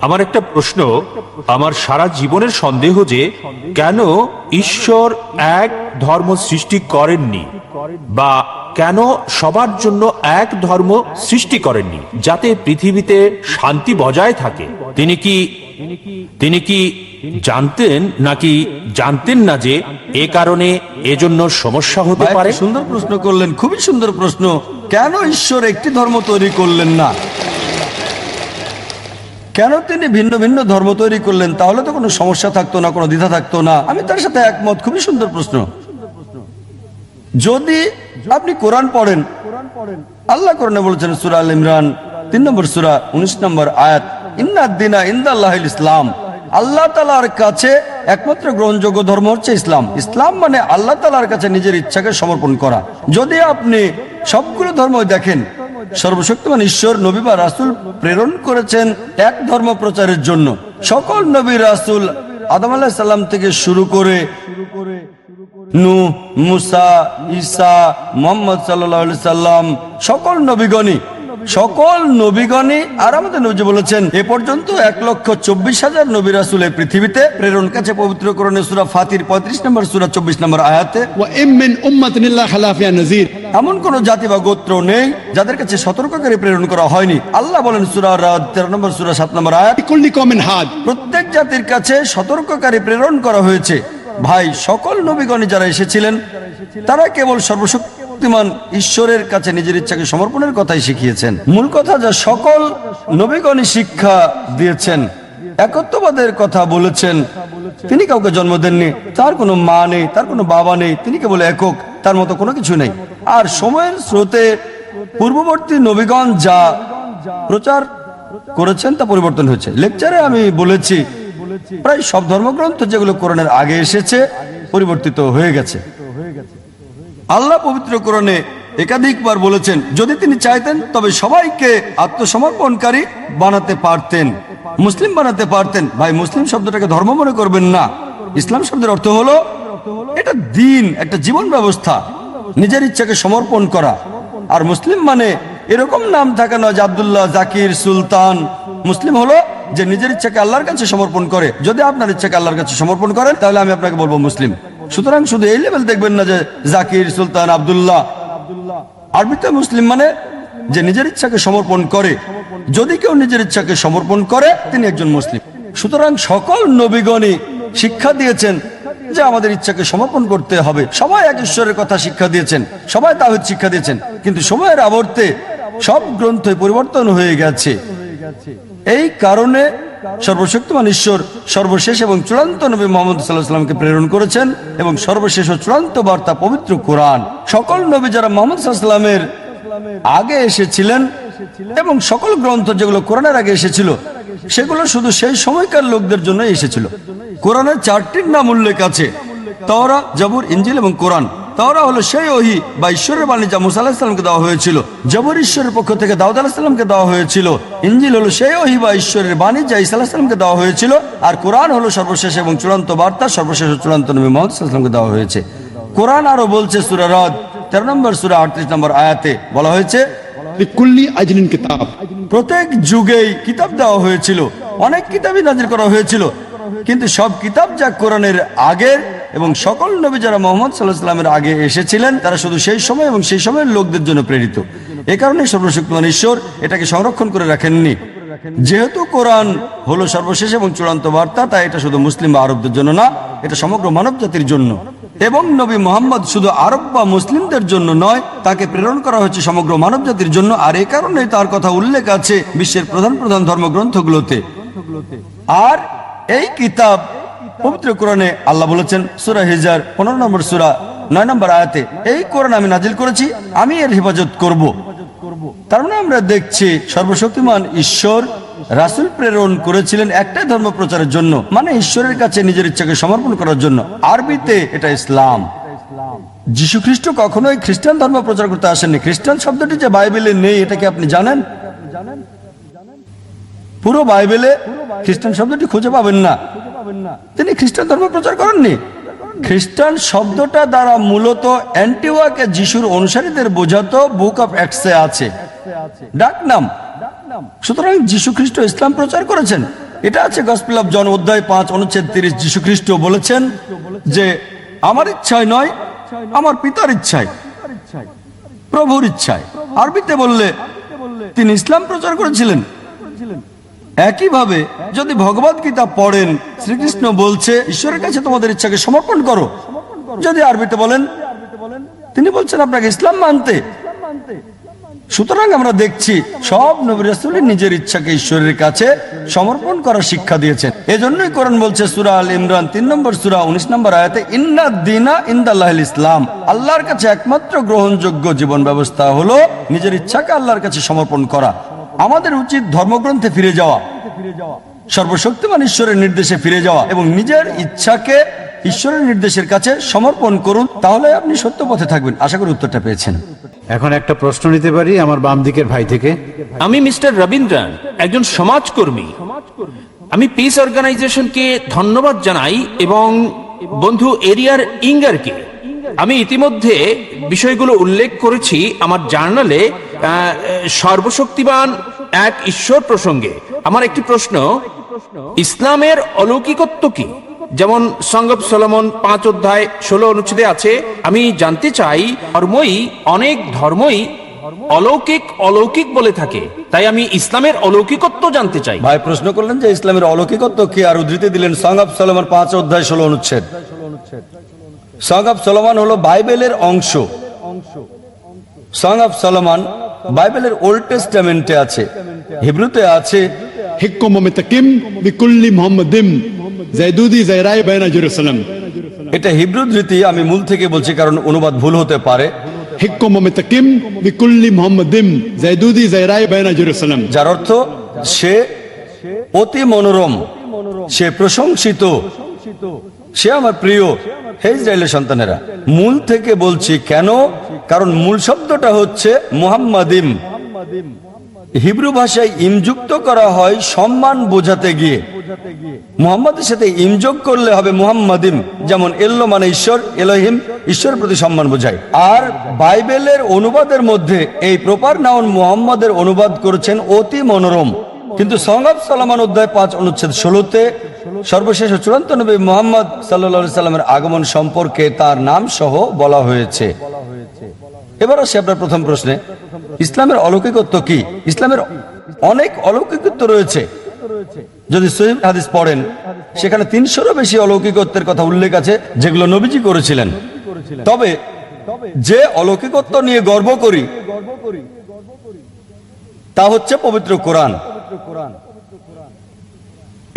আমার একটা প্রশ্ন, আমার সারা জীবনের সন্দেহ যে কেন ঈশ্বর এক ধর্ম সৃষ্টি করেননি, বা কেন সবার জন্য এক ধর্ম সৃষ্টি করেননি যাতে পৃথিবীতে শান্তি বজায় থাকে। তিনি কি জানতেন নাকি জানতেন না যে এ কারণে এজন্য সমস্যা হতে পারে? সুন্দর প্রশ্ন করলেন, খুবই সুন্দর প্রশ্ন। কেন ঈশ্বর একটি ধর্ম তৈরি করলেন না? কেন তিনি ভিন্ন ভিন্ন ধর্ম তৈরি করলেন? তাহলে তো কোনো সমস্যা থাকতো না, কোনো দ্বিধা থাকতো না। আমি তার সাথে একমত, খুবই সুন্দর প্রশ্ন। যদি আপনি কোরআন পড়েন, আল্লাহ কোরআনে বলেছেন সূরা আল ইমরান 3 নম্বর সূরা 19 নম্বর আয়াত, ইন্নাদ দীনা ইনদাল্লাহিল ইসলাম। আল্লাহ তাআলার কাছে একমাত্র গ্রহণযোগ্য ধর্ম হচ্ছে ইসলাম। ইসলাম মানে আল্লাহ তাআলার কাছে নিজের ইচ্ছাকে সমর্পণ করা। যদি আপনি সবগুলো ধর্ম দেখেন, সর্বশক্তিমান ঈশ্বর নবী বা রাসূল প্রেরণ করেছেন এক ধর্ম প্রচারের জন্য। সকল নবী রাসূল আদম আলাইহিস সালাম থেকে শুরু করে নূহ, মুসা, ঈসা, মুহাম্মদ সাল্লাল্লাহু আলাইহি সাল্লাম, সকল নবীগণই আর আমাদের নবী বলেছেন এ পর্যন্ত 1,24,000 নবী রাসূল এই পৃথিবীতে প্রেরণ কাছে পবিত্র কোরআনে সূরা ফাতির 35 নম্বর সূরা 24 নম্বর আয়াতে, ওয়া ইম মিন উম্মাতিন ইল্লা খালা ফিহা নাযীর, এমন কোন জাতি বা গোত্র নেই যাদের কাছে সতর্ককারী প্রেরণ করা হয়নি। আল্লাহ বলেন সূরা রাদ 13 নম্বর সূরা 7 নম্বর আয়াত, কুল্লি কওমিন হাদ, প্রত্যেক জাতির কাছে সতর্ককারী প্রেরণ করা হয়েছে। ভাই, সকল নবীগণ যারা এসেছিলেন তারা কেবল সর্বশক্তিমান ঈশ্বরের কাছে নিজের ইচ্ছাকে সমর্পণের কথাই শিখিয়েছেন। মূল কথা যা সকল নবীগণই শিক্ষা দিয়েছেন, একত্ববাদের কথা বলেছেন। তিনি কাউকে জন্ম দেননি, তার কোনো মা নেই, তার কোনো বাবা নেই, তিনি কেবল একক, তার মতো কোনো কিছু নেই। আর সময়ের স্রোতে পূর্ববর্তী নবীগণ যা প্রচার করেছেন তা পরিবর্তন হয়েছে। লেকচারে আমি বলেছি প্রায় সব ধর্মগ্রন্থ যেগুলো কোরআনের আগে এসেছে পরিবর্তিত হয়ে গেছে। আল্লাহ পবিত্র কোরআনে একাধিকবার বলেছেন যদি তিনি চাইতেন তবে সবাইকে আত্মসমর্পণকারী বানাতে পারতেন, মুসলিম বানাতে পারতেন। ভাই, মুসলিম শব্দটাকে ধর্ম মনে করবেন না। ইসলাম শব্দের অর্থ হলো এটা দিন, একটা জীবন ব্যবস্থা, নিজের ইচ্ছাকে সমর্পণ করা। আর মুসলিম মানে এরকম নাম থাকে না যে আব্দুল্লাহ, জাকির, সুলতান। মুসলিম হলো যে নিজের ইচ্ছাকে আল্লাহর কাছে সমর্পণ করে। যদি আপনার ইচ্ছাকে আল্লাহর কাছে সমর্পণ করেন তাহলে আমি আপনাকে বলবো মুসলিম। সুতরাং শুধু এই লেভেল দেখবেন না যে জাকির, সুলতান, আব্দুল্লাহ। আরবিতে মুসলিম মানে যে নিজের ইচ্ছাকে সমর্পণ করে। যদি কেউ নিজের ইচ্ছাকে সমর্পণ করে তিনি একজন মুসলিম। সুতরাং সকল নবীগণই শিক্ষা দিয়েছেন যে আমাদের ইচ্ছাকে সমর্পণ করতে হবে। সবাই এক ঈশ্বরের কথা শিক্ষা দিয়েছেন, সবাই তাওহীদ শিক্ষা দিয়েছেন। কিন্তু সময়ের আবর্তে সব গ্রন্থই পরিবর্তন হয়ে গেছে। এই কারণে সর্বশক্তিমান ঈশ্বর সর্বশেষ এবং চূড়ান্ত নবী মুহাম্মদ সাল্লাল্লাহু আলাইহি ওয়াসাল্লামকে প্রেরণ করেছেন, এবং সর্বশেষ ও চূড়ান্ত বার্তা পবিত্র কোরআন। সকল নবী যারা মুহাম্মদ সাল্লাল্লাহু আলাইহি ওয়াসাল্লামের আগে এসেছিলেন এবং সকল গ্রন্থ যেগুলো কোরআনের আগে এসেছিল সেগুলো শুধু সেই সময়কার লোকদের জন্য এসেছিল। কোরআনের 4টির নাম উল্লেখ আছে, তাওরাত, জবুর, ইনজিল এবং কোরআন। তাওরাত হলো সেই ওহী বা ঈশ্বরের বাণী যা মুসা আলাইহিস সালামকে দেওয়া হয়েছিল। জবুর ঈশ্বরের পক্ষ থেকে দাউদ আলাইহিস সালামকে দেওয়া হয়েছিল। ইনজিল হলো সেই ওহী বা ঈশ্বরের বাণী যা ঈসা আলাইহিস সালামকে দেওয়া হয়েছিল। আর কোরআন হলো সর্বশেষ এবং চূড়ান্ত বার্তা, সর্বশেষ ও চূড়ান্ত নবী মুহাম্মদ সাল্লাল্লাহু আলাইহি ওয়াসাল্লামকে দেওয়া হয়েছে। কোরআন আরো বলছে সূরা রাদ 13 নম্বর সূরা 38 নম্বর আয়াতে বলা হয়েছে লিকুল্লি আজলিন কিতাব, প্রত্যেক যুগেই কিতাব দেওয়া হয়েছিল, অনেক কিতাবই নাজিল করা হয়েছিল। কিন্তু সব কিতাব যা কোরআনের আগের এবং সকল নবী যারা মুহাম্মদ সাল্লাল্লাহু আলাইহি ওয়াসাল্লামের আগে এসেছিলেন তারা শুধু সেই সময় এবং সেই সময়ের লোকদের জন্য প্রেরিত। এ কারণে সর্বশক্তিমান ঈশ্বর এটাকে সংরক্ষণ করে রাখেননি। যেহেতু কোরআন হলো সর্বশেষ এবং চূড়ান্ত বার্তা, তাই এটা শুধু মুসলিম বা আরবদের জন্য না, এটা সমগ্র মানব জাতির জন্য। এবং নবী মুহাম্মদ শুধু আরব বা মুসলিমদের জন্য নয়, তাকে প্রেরণ করা হয়েছে সমগ্র মানব জাতির জন্য। আর এই কারণে তার কথা উল্লেখ আছে বিশ্বের প্রধান প্রধান ধর্মগ্রন্থগুলোতে। আর এই কিতাব পবিত্র কোরআনে আল্লাহ বলেছেন সূরা হিজর 15 নম্বর সূরা 9 নম্বর আয়াতে, এই কোরআন আমি নাজিল করেছি, আমি এর হেফাজত করব। তার মানে আমরা দেখছি সর্বশক্তিমান ঈশ্বর রাসূল প্রেরণ করেছিলেন একটাই ধর্ম প্রচারের জন্য, মানে ঈশ্বরের কাছে নিজের ইচ্ছাকে সমর্পণ করার জন্য। আরবিতে এটা ইসলাম। যীশু খ্রিস্ট কখনোই খ্রিস্টান ধর্ম প্রচার করতে আসেননি। খ্রিস্টান শব্দটি যে বাইবেলে নেই এটা কি আপনি জানেন? পুরো বাইবেলে খ্রিস্টান শব্দটি খুঁজে পাবেন না। তিনি খ্রিস্টান ধর্ম প্রচার করেননি। খ্রিস্টান শব্দটা দ্বারা মূলত অ্যান্টিওয়াকে যিশুর অনুসারীদের বোঝাতো বুক অফ অ্যাক্টসে আছে, ডাক নাম। সুতরাং যীশু খ্রিস্ট ইসলাম প্রচার করেছেন, এটা আছে গসপেল অফ জন অধ্যায় 5 অনুচ্ছেদ 30। যীশু খ্রিস্ট বলেছেন যে আমার ইচ্ছায় নয়, আমার পিতার ইচ্ছায়, প্রভুর ইচ্ছায়। আরবিতে বললে তিনি ইসলাম প্রচার করেছিলেন। একইভাবে যদি ভগবদ গীতা পড়েন, শ্রীকৃষ্ণ বলছে ঈশ্বরের কাছে তোমাদের ইচ্ছাকে সমর্পণ করো। যদি আরবিতে বলেন, তিনি বলছেন আপনাকে ইসলাম মানতে। সুতরাং আমরা দেখছি সব নবী রাসূল নিজের ইচ্ছাকে ঈশ্বরের কাছে সমর্পণ করার শিক্ষা দিয়েছেন। এজন্যই কোরআন বলছে সূরা আল ইমরান 3 নম্বর সূরা 19 নম্বর আয়াতে, ইন্নাদ দীনা ইনদাল্লাহিল ইসলাম, আল্লাহর কাছে একমাত্র গ্রহণযোগ্য জীবন ব্যবস্থা হলো নিজের ইচ্ছাকে আল্লাহর কাছে সমর্পণ করা। আমাদের উচিত ধর্মগ্রন্থে ফিরে যাওয়া, সর্বশক্তিমান ঈশ্বরের নির্দেশে ফিরে যাওয়া এবং নিজের ইচ্ছাকে ঈশ্বরের নির্দেশের কাছে সমর্পণ করুন, তাহলে আপনি সত্য পথে থাকবেন। আশা করি উত্তরটা পেয়েছেন। এখন একটা প্রশ্ন নিতে পারি আমার বাম দিকের ভাই থেকে। আমি মিস্টার রবীন্দ্রন, একজন সমাজকর্মী। আমি পিস অর্গানাইজেশনকে ধন্যবাদ জানাই এবং বন্ধু এরিয়ার ইঙ্গারকে। আমি ইতিমধ্যে বিষয়গুলো উল্লেখ করেছি আমার জার্নালে সর্বশক্তিমান এক ঈশ্বর প্রসঙ্গে। আমার একটি প্রশ্ন, ইসলামের অলৌকিকত্ব কি? যেমন সং অফ সলোমন 5 অধ্যায় 16 অনুচ্ছেদে আছে। আমি জানতে চাই, অনেক ধর্মই অলৌকিক অলৌকিক বলে থাকে, তাই আমি ইসলামের অলৌকিকত্ব জানতে চাই। ভাই প্রশ্ন করলেন যে ইসলামের অলৌকিকত্ব কি, আর উদ্ধৃতি দিলেন সং অফ সলোমন 5 অধ্যায় 16 অনুচ্ছেদ। সং অফ সলোমন হলো বাইবেলের অংশ। সং অফ সলোমন বাইবেলের ওল্ড টেস্টামেন্টে আছে, হিব্রুতে আছে। हिक्कुम मुतकिम बिकुल्ली मोहम्मदिम जैदूदी जैराय बैना जेरूसलम। এটা হিব্রু ধৃতি, আমি মূল থেকে বলছি কারণ অনুবাদ ভুল হতে পারে। हिक्कुम मुतकिम बिकुल्ली मोहम्मदिम जैदूदी जैराय बैना जेरूसलम। যার অর্থ সে অতি মনোরম, সে প্রশংসিত, সে আমার প্রিয়। হে ইসরায়েলের সন্তানেরা, মূল থেকে বলছি কেন? কারণ মূল শব্দটা হচ্ছে মুহাম্মাদিম। হিব্রু ভাষায় ইমযুক্ত করা হয় সম্মান বোঝাতে গিয়ে। মুহাম্মাদের সাথে ইমযোগ করলে হবে মুহাম্মাদিম। যেমন এল্লো মানে ঈশ্বর, এলোহিম ঈশ্বরের প্রতি সম্মান বোঝায়। আর বাইবেলের অনুবাদের মধ্যে এই প্রপার নাউন মুহাম্মাদের অনুবাদ করেছেন অতি মনোরম। কিন্তু সং অফ সলোমন অধ্যায় 5 অনুচ্ছেদ 16-তে সর্বশেষ ও চূড়ান্ত নবী মুহাম্মদ সাল্লাল্লাহু আলাইহি সাল্লামের আগমন সম্পর্কে তার নাম সহ বলা হয়েছে। এবার আসি আপনার প্রথম প্রশ্নে, ইসলামের অলৌকিকত্ব কি? ইসলামের অনেক অলৌকিকত্ব রয়েছে। যদি সহিহ হাদিস পড়েন, সেখানে 300-এরও বেশি অলৌকিকত্বের কথা উল্লেখ আছে যেগুলো নবীজি করেছিলেন। তবে যে অলৌকিকত্ব নিয়ে গর্ব করি তা হচ্ছে পবিত্র কোরআন।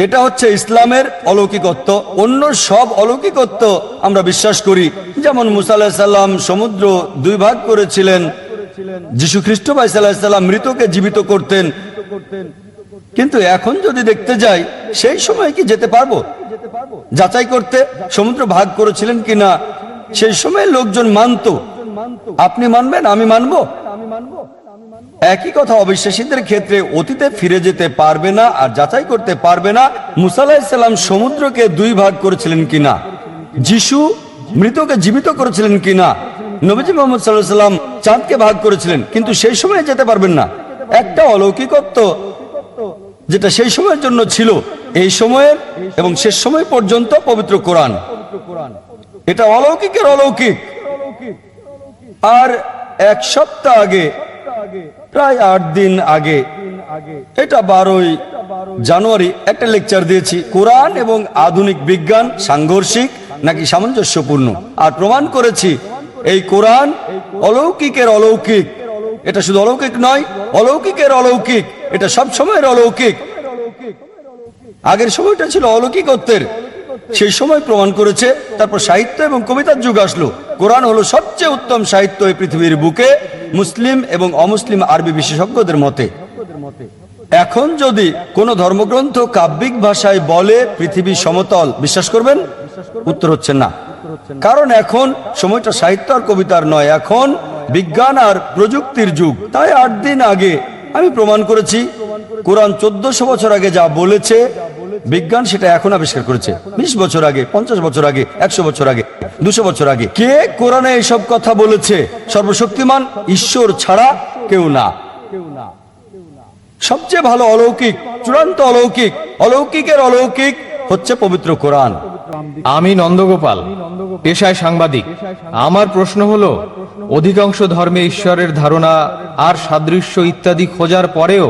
এটা হচ্ছে ইসলামের অলৌকিকত্ব। অন্য সব অলৌকিকত্ব আমরা বিশ্বাস করি, যেমন মুসা আলাইহিস সালাম সমুদ্র 2 ভাগ করেছিলেন, যীশু খ্রিস্ট ভাই সাল্লাল্লাহু আলাইহি সাল্লাম মৃতকে জীবিত করতেন। কিন্তু এখন যদি দেখতে যাই, সেই সময় কি যেতে পারবো যাচাই করতে সমুদ্র ভাগ করেছিলেন কিনা? সেই সময় লোকজন মানত। আপনি মানবেন, আমি মানবো? একই কথা অবিশ্বাসীদের ক্ষেত্রে অতীতে ফিরে যেতে পারবে না আর যাচাই করতে পারবে না মুসা আলাইহিস সালাম সমুদ্রকে 2 ভাগ করেছিলেন কিনা, যিশু মৃতকে জীবিত করেছিলেন কিনা, নবীজি মুহাম্মদ সাল্লাল্লাহু আলাইহি সাল্লাম চাঁদকে ভাগ করেছিলেন, কিন্তু সেই সময় যেতে পারবেন না। একটা অলৌকিকত্ব যেটা সেই সময়ের জন্য ছিল, এই সময়ের এবং শেষ সময় পর্যন্ত পবিত্র কোরআন। এটা অলৌকিকের অলৌকিক। আর 1 সপ্তাহ আগে, প্রায় 8 দিন আগে, এটা 12ই জানুয়ারি একটা লেকচার দিয়েছি, কোরআন এবং আধুনিক বিজ্ঞান সাংঘর্ষিক নাকি সামঞ্জস্যপূর্ণ। আর প্রমাণ করেছি এই কোরআন অলৌকিকের অলৌকিক। এটা শুধু অলৌকিক নয়, অলৌকিকের অলৌকিক। এটা সব সময়ের অলৌকিক। আগের সময়টা ছিল অলৌকিকত্বের, সেই সময় প্রমাণ করেছে। তারপর সাহিত্য এবং কবিতার যুগ আসলো। কোরআন হলো সবচেয়ে উত্তম সাহিত্য এই পৃথিবীর বুকে, মুসলিম এবং অমুসলিম আরবি বিশেষজ্ঞদের মতে। এখন যদি কোন ধর্মগ্রন্থ কাব্যিক ভাষায় বলে পৃথিবী সমতল, বিশ্বাস করবেন? উত্তর হচ্ছে না। কারণ এখন সময়টা সাহিত্য আর কবিতার নয়, এখন বিজ্ঞান আর প্রযুক্তির যুগ। তাই 8 দিন আগে আমি প্রমাণ করেছি কোরআন 1400 বছর আগে যা বলেছে, বিজ্ঞান সেটা এখন আবিষ্কার করেছে। 20 বছর আগে, 50 বছর আগে, 100 বছর আগে, 200 বছর আগে। কে কোরআনে এইসব কথা বলেছে? সর্বশক্তিমান ঈশ্বর ছাড়া কেউ না। সবচেয়ে ভালো অলৌকিক, চূড়ান্ত অলৌকিক, অলৌকিকের অলৌকিক হচ্ছে পবিত্র কোরআন। আমি নন্দগোপাল, পেশায় সাংবাদিক। আমার প্রশ্ন হলো, অধিকাংশ ধর্মে ঈশ্বরের ধারণা আর সাদৃশ্য ইত্যাদি খোঁজার পরেও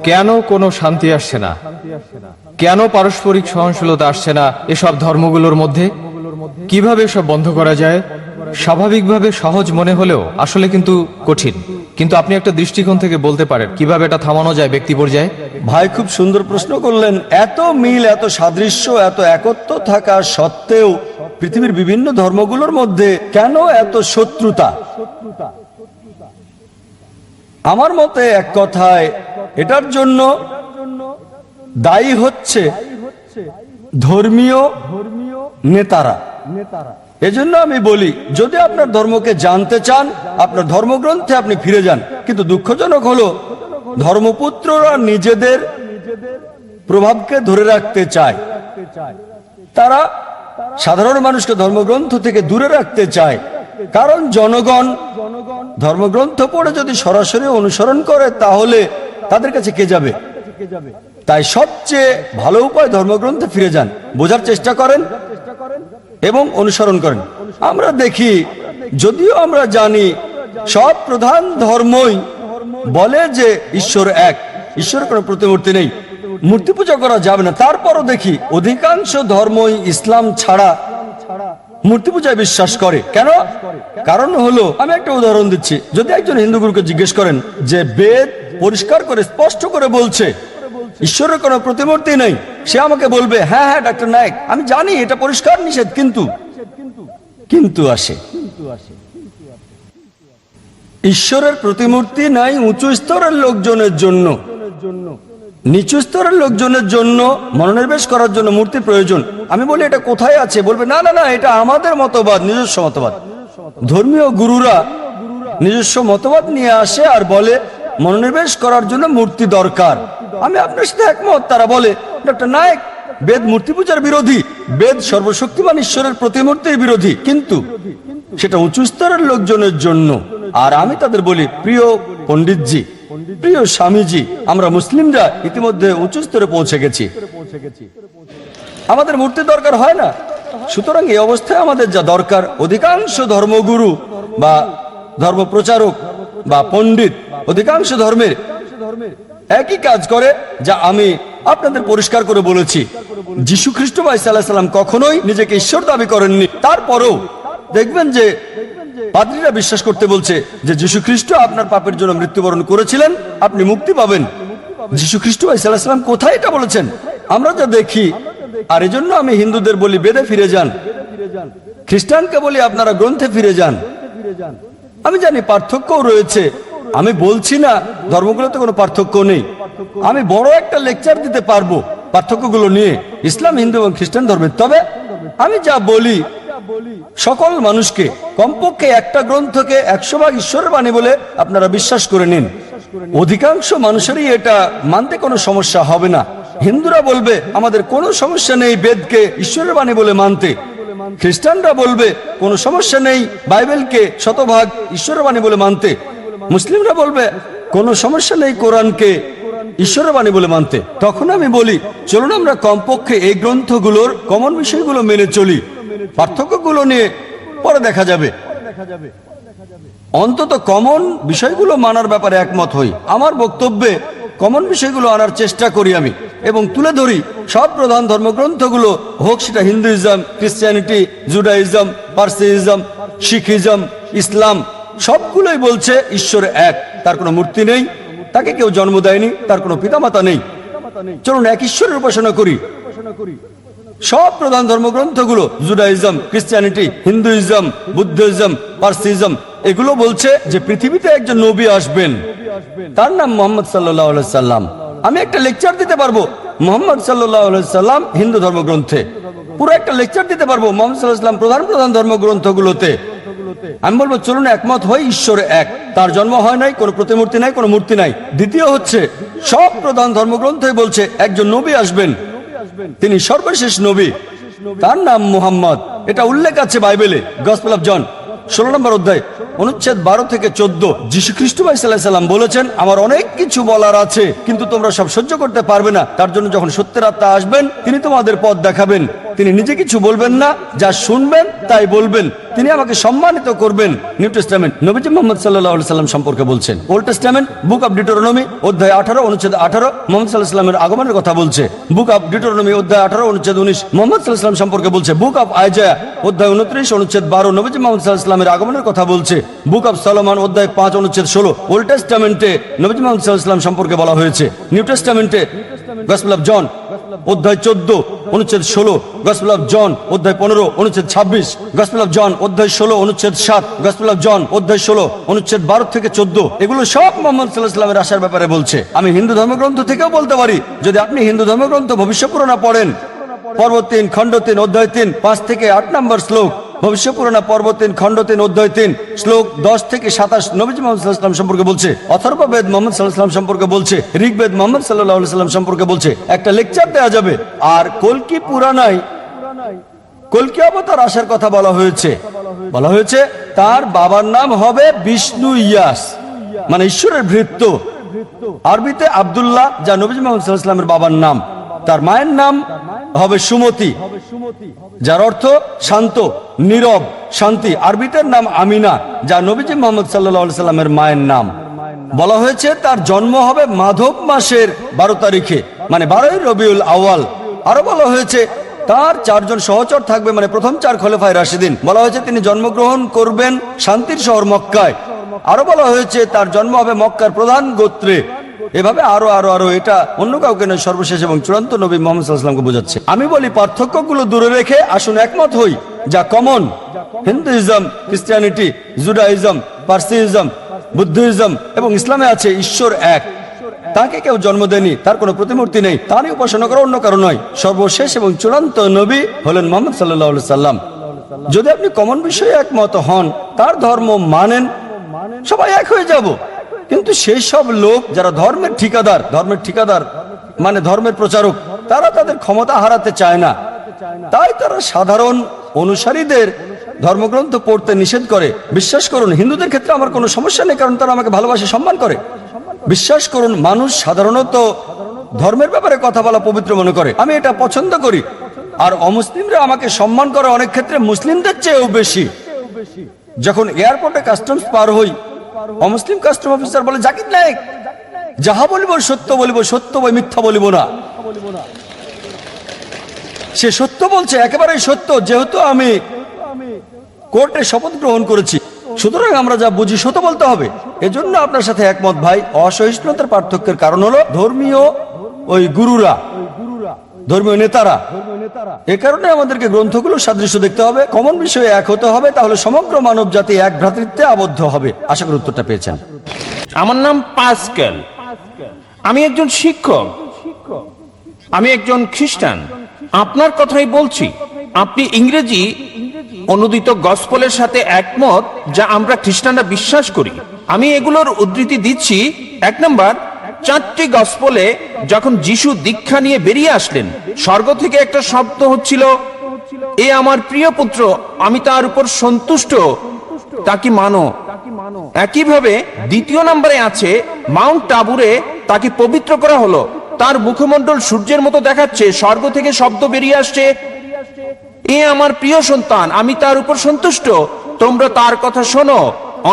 কেন কোনো শান্তি আসছে না? কেন পারস্পরিক সহনশীলতা আসছে না এসব ধর্মগুলোর মধ্যে? কিভাবে এসব বন্ধ করা যায়? স্বাভাবিকভাবে সহজ মনে হলেও আসলে কিন্তু কঠিন। কিন্তু আপনি একটা দৃষ্টিকোণ থেকে বলতে পারেন কিভাবে এটা থামানো যায় ব্যক্তি পর্যায়ে? ভাই খুব সুন্দর প্রশ্ন করলেন। এত মিল, এত সাদৃশ্য, এত একত্ব থাকা সত্ত্বেও পৃথিবীর বিভিন্ন ধর্মগুলোর মধ্যে কেন এত শত্রুতা? আমার মতে এক কথায় এটার জন্য দায়ী হচ্ছে ধর্মীয় নেতারা। এজন্য আমি বলি, যদি আপনার ধর্মকে জানতে চান, আপনার ধর্মগ্রন্থে আপনি ফিরে যান। কিন্তু দুঃখজনক হলো, ধর্মপুত্ররা নিজেদের প্রভাবকে ধরে রাখতে চায়। তারা সাধারণ মানুষকে ধর্মগ্রন্থ থেকে দূরে রাখতে চায়, কারণ জনগণ ধর্মগ্রন্থ পড়ে যদি সরাসরি অনুসরণ করে তাহলে তাদের কাছে কে যাবে? তাই সবচেয়ে ভালো উপায় ধর্মগ্রন্থে ফিরে যান, বোঝার চেষ্টা করেন এবং অনুসরণ করেন। আমরা দেখি, যদিও আমরা জানি সব প্রধান ধর্মই বলে যে ঈশ্বর এক, ঈশ্বরের কোনো প্রতিমূর্তি নেই, মূর্তি পূজা করা যাবে না, তারপরও দেখি অধিকাংশ ধর্মই ইসলাম ছাড়া মূর্তি পূজায় বিশ্বাস করে। কেন? কারণ হলো, আমি একটা উদাহরণ দিচ্ছি। যদি একজন হিন্দু গুরুকে জিজ্ঞেস করেন যে বেদ পরিষ্কার করে স্পষ্ট করে বলছে ঈশ্বরের কোনো প্রতিমূর্তি নেই, সে আমাকে বলবে, হ্যাঁ হ্যাঁ ডাক্তার নায়েক, আমি জানি এটা পরিষ্কার নিষেধ, কিন্তু আসে ঈশ্বরের প্রতিমূর্তি নাই উঁচু স্তরের লোকজনের জন্য। নিচু স্তরের লোকজনের জন্য মনোনিবেশ করার জন্য মূর্তি প্রয়োজন। আমি বলি, এটা কোথায় আছে? বলবে, না না না, এটা আমাদের মতবাদ, নিজস্ব মতবাদ। ধর্মীয় গুরুরা নিজস্ব মতবাদ নিয়ে আসে আর বলে মনোনিবেশ করার জন্য মূর্তি দরকার। আমি আপনার সাথে একমত। তারা বলে, ডক্টর নায়েক, বেদ মূর্তি পূজার বিরোধী, বেদ সর্বশক্তিমান ঈশ্বরের প্রতিমূর্তির বিরোধী, কিন্তু সেটা উঁচু স্তরের লোকজনের জন্য। আর আমি তাদের বলি, প্রিয় পণ্ডিতজি, প্রিয় স্বামীজি, আমরা মুসলিমরা ইতিমধ্যে উঁচু স্তরে পৌঁছে গেছি, আমাদের মূর্তি দরকার হয় না। সুতরাং এই অবস্থায় আমাদের যা দরকার, অধিকাংশ ধর্মগুরু বা ধর্ম প্রচারক বা পণ্ডিত অধিকাংশ ধর্মের একই কাজ করে, যা আমি আপনাদের পরিষ্কার করে বলেছি। যীশু খ্রিস্ট ভাই সাল্লাল্লাহু আলাইহি সাল্লাম কখনোই নিজেকে ঈশ্বর দাবি করেননি। তারপরেও দেখবেন যে পাদ্রীরা বিশ্বাস করতে বলছে যে যীশু খ্রিস্ট আপনার পাপের জন্য মৃত্যুবরণ করেছিলেন, আপনি মুক্তি পাবেন। যীশু খ্রিস্ট ভাই সাল্লাল্লাহু আলাইহি সাল্লাম কোথায় এটা বলেছেন? আমরা যা দেখি। আর এজন্য আমি হিন্দুদের বলি, বেদে ফিরে যান। খ্রিস্টানকে বলি, আপনারা গ্রন্থে ফিরে যান। আমি জানি পার্থক্যও রয়েছে, আমি বলছি না ধর্মগুলোতে কোনো পার্থক্য নেই। আমি বড় একটা লেকচার দিতে পারবো পার্থক্যগুলো নিয়ে, ইসলাম, হিন্দু এবং খ্রিস্টান ধর্মের। তবে আমি যা বলি, সকল মানুষকে কমপক্ষে একটা গ্রন্থকে 100 ভাগ ঈশ্বরের বাণী বলে আপনারা বিশ্বাস করে নিন। অধিকাংশ মানুষেরই এটা মানতে কোনো সমস্যা হবে না। হিন্দুরা বলবে, আমাদের কোনো সমস্যা নেই বেদকে ঈশ্বরের বাণী বলে মানতে। খ্রিস্টানরা বলবে, কোনো সমস্যা নেই বাইবেলকে শতভাগ ঈশ্বরের বাণী বলে মানতে। মুসলিমরা বলবে, কোনো সমস্যা নেই কোরআনকে ঈশ্বরের বাণী বলে মানতে। তখন আমি বলি, চলুন আমরা কমপক্ষে এই গ্রন্থগুলোর কমন বিষয়গুলো মেনে চলি, পার্থক্যগুলো নিয়ে পরে দেখা যাবে। অন্তত কমন বিষয়গুলো মানার ব্যাপারে একমত হই। আমার বক্তব্যে কমন বিষয়গুলো আনার চেষ্টা করি আমি, এবং তুলে ধরি সব প্রধান ধর্মগ্রন্থগুলো, হোক সেটা হিন্দুইজম, খ্রিস্টানিটি, জুডাইজম, পার্সিজম, শিখিজম, ইসলাম, সবগুলোই বলছে ঈশ্বর এক, তার কোনো মূর্তি নেই, তাকে কেউ জন্ম দেয়নি, তার কোনো পিতামাতা নেই। চলুন এক ঈশ্বরের উপাসনা করি। সব প্রধান ধর্মগ্রন্থগুলো, জুডাইজম, খ্রিস্টানিটি, হিন্দুইজম, বুদ্ধিজম, পার্সিজম, এগুলো বলছে যে পৃথিবীতে একজন নবী আসবেন, তার নাম মুহাম্মদ সাল্লাল্লাহু আলাইহি সাল্লাম। আমি একটা লেকচার দিতে পারবো মুহাম্মদ সাল্লাল্লাহু আলাইহি সাল্লাম হিন্দু ধর্মগ্রন্থে, পুরো একটা লেকচার দিতে পারবো মুহাম্মদ সাল্লাল্লাহু আলাইহি সাল্লাম প্রধান ধর্মগ্রন্থগুলোতে। আমি বলবো, চলুন একমত হই, ঈশ্বর এক, তার জন্ম হয় নাই, কোনো প্রতিমূর্তি নাই, কোনো মূর্তি নাই। দ্বিতীয় হচ্ছে, সব প্রধান ধর্মগ্রন্থই বলছে একজন নবী আসবেন, তিনি সর্বশেষ নবী, তার নাম মুহাম্মদ। এটা উল্লেখ আছে বাইবেলে, গসপেল অফ জন 16 নম্বর অধ্যায় অনুচ্ছেদ 12 থেকে 14। যীশু খ্রিস্ট ভাই সাল্লাল্লাহু আলাইহি সাল্লাম বলেছেন, আমার অনেক কিছু বলার আছে, কিন্তু তোমরা সব সহ্য করতে পারবে না। তার জন্য যখন সত্যের আত্মা আসবেন, তিনি তোমাদের পথ দেখাবেন। তিনি নিজে কিছু বলবেন না, যা শুনবেন তাই বলবেন। তিনি আমাকে সম্মানিত করবেন। নিউ টেস্টামেন্ট নবীজি মুহাম্মদ সাল্লাল্লাহু আলাইহি সাল্লাম সম্পর্কে বলছেন। ওল্ড টেস্টামেন্ট বুক অফ ডিউটেরোনমি অধ্যায় 18 অনুচ্ছেদ 18 মুহাম্মদ সাল্লাল্লাহু আলাইহি সাল্লামের আগমনের কথা বলছে। বুক অফ ডিউটেরোনমি অধ্যায় 18 অনুচ্ছেদ 19 মুহাম্মদ সাল্লাল্লাহু আলাইহি সাল্লাম সম্পর্কে বলছে। বুক অফ আইজায়া অধ্যায় 29 অনুচ্ছেদ 12 নবীজি মুহাম্মদ সাল্লাল্লাহু আলাইহি সাল্লামের আগমনের কথা বলছে। বুক অফ সলোমন অধ্যায় 5 অনুচ্ছেদ 16 ওল্ড টেস্টামেন্টে নবীজি মুহাম্মদ সাল্লাল্লাহু আলাইহি সাল্লাম সম্পর্কে বলা হয়েছে। নিউ টেস্টামেন্টে গসপেল অফ জন অধ্যায় 14 অনুচ্ছেদ 16, গসপেল অফ জন অধ্যায় 15 অনুচ্ছেদ 26, গসপেল অফ জন অধ্যায় 16 অনুচ্ছেদ 7, গসপেল অফ জন অধ্যায় 16 অনুচ্ছেদ 12 থেকে 14। এগুলো সব মুহাম্মদ সাল্লাল্লাহু আলাইহি সাল্লামের আসার ব্যাপারে বলছে। আমি হিন্দু ধর্মগ্রন্থ থেকেও বলতে পারি। যদি আপনি হিন্দু ধর্মগ্রন্থ ভবিষ্যপুরাণা পড়েন, পর্ব 3 খণ্ড 3 অধ্যায় 3 5 থেকে 8 নম্বর শ্লোক, ভবিষ্যপুরাণা পর্ব 3 খণ্ড 3 অধ্যায় 3 শ্লোক 10 থেকে 27 নবীজি মুহাম্মদ সাল্লাল্লাহু আলাইহি সাল্লাম সম্পর্কে বলছে। অথর্ববেদ মুহাম্মদ সাল্লাল্লাহু আলাইহি সাল্লাম সম্পর্কে বলছে। ঋগ্বেদ মুহাম্মদ সাল্লাল্লাহু আলাইহি সাল্লাম সম্পর্কে বলছে। একটা লেকচার দেওয়া যাবে। আর কল্কি পুরাণায় কল্কি অবতার আসার কথা বলা হয়েছে। বলা হয়েছে তার বাবার নাম হবে বিষ্ণু ইয়াস, মানে ঈশ্বরের ভৃত্য। আরবিতে আব্দুল্লাহ, যা নবীজি মুহাম্মদ সাল্লাল্লাহু আলাইহি সাল্লামের বাবার নাম। তার মায়ের নাম হবে সুমতি, যার অর্থ শান্ত, নীরব, শান্তি। আরবিতে নাম আমিনা, যা নবীজি মুহাম্মদ সাল্লাল্লাহু আলাইহি সাল্লামের মায়ের নাম। বলা হয়েছে তার জন্ম হবে মাধব মাসের 12 তারিখে, মানে 12ই রবিউল আউয়াল। আরো বলা হয়েছে তার 4 জন সহচর থাকবে, মানে প্রথম 4 খলিফায়ে রাশিদিন। বলা হয়েছে তিনি জন্মগ্রহণ করবেন শান্তির শহর মক্কায়। আরো বলা হয়েছে তার জন্ম হবে মক্কার প্রধান গোত্রে। এভাবে আরো আরো আরো, এটা অন্য কাউকে নয়, সর্বশেষ এবং চূড়ান্ত নবী মুহাম্মদ সাল্লাল্লাহু আলাইহি ওয়াসাল্লামকে বোঝাচ্ছে। আমি বলি পার্থক্যগুলো দূরে রেখে আসুন একমত হই, যা common. Hinduism, Christianity, Judaism, Parsiism, Buddhism এবং ইসলামে আছে ঈশ্বর এক। তাকে কেউ জন্ম দেয়নি, তার কোনো প্রতিমূর্তি নেই, তারই উপাসনা করা অন্য কারো নয়। সর্বশেষ এবং চূড়ান্ত নবী হলেন মুহাম্মদ সাল্লাল্লাহু আলাইহি সাল্লাম। যদি আপনি কমন বিষয়ে একমত হন, তার ধর্ম মানেন, সবাই এক হয়ে যাব। কিন্তু সেই সব লোক যারা ধর্মের ঠিকাদার মানে ধর্মের প্রচারক, তারা তাদের ক্ষমতা হারাতে চায় না। তাই তারা সাধারণ অনুসারীদের ধর্মগ্রন্থ পড়তে নিষেধ করে। বিশ্বাস করুন, হিন্দুদের ক্ষেত্রে আমার কোনো সমস্যা নেই, কারণ তারা আমাকে ভালোবাসে, সম্মান করে। বিশ্বাস করুন, মানুষ সাধারণত ধর্মের ব্যাপারে কথা বলা পবিত্র মনে করে। আমি এটা পছন্দ করি। আর অমুসলিমরা আমাকে সম্মান করে অনেক ক্ষেত্রে মুসলিমদের চেয়েও বেশি। যখন এয়ারপোর্টে কাস্টমস পার হই, অমুসলিম কাস্টম অফিসার বলে, জাকির নায়েক, যাহা বলিব সত্য বলিব, সত্য বই মিথ্যা বলিব না। সে সত্য বলছে, একেবারেই সত্য, যেহেতু আমি কোর্টে শপথ গ্রহণ করেছি, সুতরাং আমরা যা বুঝি সত্য বলতে হবে। এজন্য আপনার সাথে একমত ভাই। অসহিষ্ণুতার পার্থক্যের কারণ হলো ধর্মীয় ওই গুরুরা, ধর্মীয় নেতারা। এ কারণে আমাদেরকে গ্রন্থগুলো সাদৃশ্য দেখতে হবে, কমন বিষয়ে এক হতে হবে, তাহলে সমগ্র মানব জাতি এক ভ্রাতৃত্বে আবদ্ধ হবে। আশা করি উত্তরটা পেয়েছেন। আমার নাম পাস্কেল। আমি একজন শিক্ষক। আমি একজন খ্রিস্টান। আপনার কথাই বলছি। আপনি ইংরেজি অনুদিত গসপলের সাথে একমত, যা আমরা খ্রিস্টানরা বিশ্বাস করি। আমি এগুলোর উদ্ধৃতি দিচ্ছি। 1 নম্বর, 4টি গসপলে যখন যিশু দীক্ষা নিয়ে বেরিয়ে আসলেন, স্বর্গ থেকে একটা শব্দ হচ্ছিল, এ আমার প্রিয় পুত্র, আমি তার উপর সন্তুষ্ট, তাকে মানো। একইভাবে 2 নম্বরে আছে, মাউন্ট টাবুরে তাকে পবিত্র করা হলো, তার মুখমণ্ডল সূর্যের মতো দেখাচ্ছে, স্বর্গ থেকে শব্দ বেরিয়ে আসছে, এ আমার প্রিয় সন্তান, আমি তার উপর সন্তুষ্ট, তোমরা তার কথা শোনো।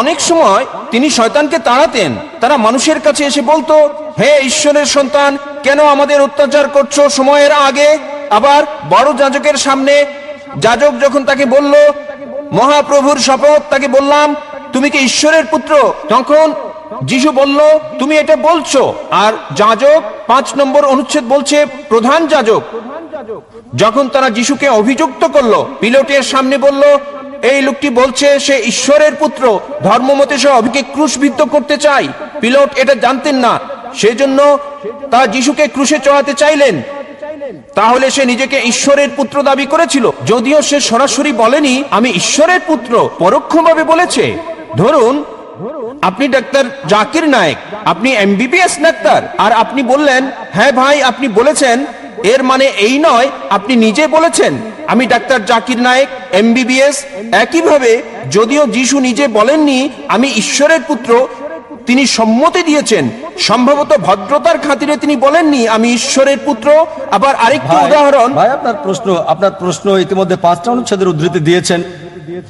অনেক সময় তিনি শয়তানকে তাড়াতেন। তারা মানুষের কাছে এসে বলতো, হে ঈশ্বরের সন্তান, কেন আমাদের অত্যাচার করছো সময়ের আগে? আবার বড় যাজকের সামনে যাজক যখন তাকে বলল, মহাপ্রভুর শপথ, তাকে বললাম, তুমি কি ঈশ্বরের পুত্র? তখন যিশু বলল, তুমি এটা বলছো। আর যাজক 5 নম্বর অনুচ্ছেদ বলছে, প্রধান যাজক যখন তারা যিশুকে অভিযুক্ত করলো, পিলাতের সামনে বলল, এই লোকটি বলছে সে ঈশ্বরের পুত্র, ধর্মমতে সে অভিকে ক্রুশবিদ্ধ করতে চায়। পিলাত এটা জানতেন না, সেজন্য তারা যিশুকে ক্রুশে চড়াতে চাইলেন। তাহলে সে নিজেকে ঈশ্বরের পুত্র দাবি করেছিল, যদিও সে সরাসরি বলেনি আমি ঈশ্বরের পুত্র, পরোক্ষভাবে বলেছে। ধরুন আপনি ডাক্তার জাকির নায়েক, আপনি এমবিবিএস ডাক্তার, আর আপনি বললেন, হ্যাঁ ভাই আপনি বলেছেন, এর মানে এই নয় আপনি নিজে বলেছেন আমি ডাক্তার জাকির নায়েক এমবিবিএস। একইভাবে যদিও যিশু নিজে বলেননি আমি ঈশ্বরের পুত্র, তিনি সম্মতি দিয়েছেন। সম্ভবত ভদ্রতার খাতিরে তিনি বলেননি আমি ঈশ্বরের পুত্র। আবার আরেকটি উদাহরণ, ভাই আপনার প্রশ্ন ইতিমধ্যে 5টা অনুচ্ছেদের উদ্ধৃতি দিয়েছেন,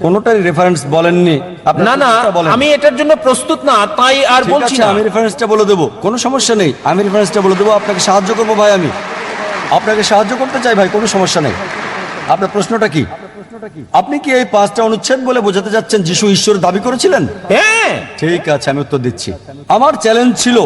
কোনোটারই রেফারেন্স বলেননি। আপনার না না, প্রশ্নটা বলেন। আমি এটার জন্য প্রস্তুত না, তাই আর ঠিক বলছি আছে, না। আমি রেফারেন্সটা বলে দেবো, কোনো সমস্যা নেই, আমি রেফারেন্সটা বলে দেবো, আপনাকে সাহায্য করবো ভাই, আমি আপনাকে সাহায্য করতে চাই ভাই, কোনো সমস্যা নেই। আপনার প্রশ্নটা কি? আপনি কি এই 5টা অনুচ্ছেদ বলে বোঝাতে যাচ্ছেন যিশু ঈশ্বর দাবি করেছিলেন? হ্যাঁ, ঠিক আছে, আমি উত্তর দিচ্ছি। আমার চ্যালেঞ্জ ছিল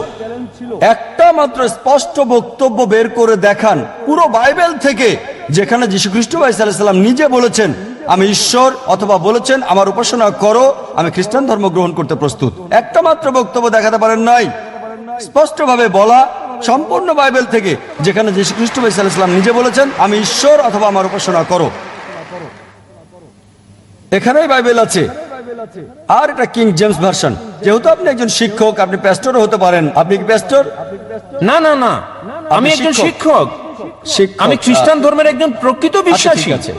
একটা মাত্র স্পষ্ট বক্তব্য বের করে দেখান পুরো বাইবেল থেকে, যেখানে যীশু খ্রিস্ট ভাই সাল্লাল্লাহু আলাইহি সাল্লাম নিজে বলেছেন আমি ঈশ্বর, অথবা বলেছেন আমার উপাসনা করো, আমি খ্রিস্টান ধর্ম গ্রহণ করতে প্রস্তুত। একটা মাত্র বক্তব্য দেখাতে পারেন নাই স্পষ্টভাবে বলা সম্পূর্ণ বাইবেল থেকে, যেখানে যীশু খ্রিস্ট ভাই সাল্লাল্লাহু আলাইহি সাল্লাম নিজে বলেছেন আমি ঈশ্বর অথবা আমার উপাসনা করো। এখানেই বাইবেল আছে। আর এটা কিং জেমস ভার্সন। যেহেতু আপনি একজন শিক্ষক, আপনি প্যাস্টরও হতে পারেন। আপনি কি প্যাস্টর? না না না, আমি একজন শিক্ষক। আমি খ্রিস্টান ধর্মের একজন প্রকৃত বিশ্বাসী। আছে।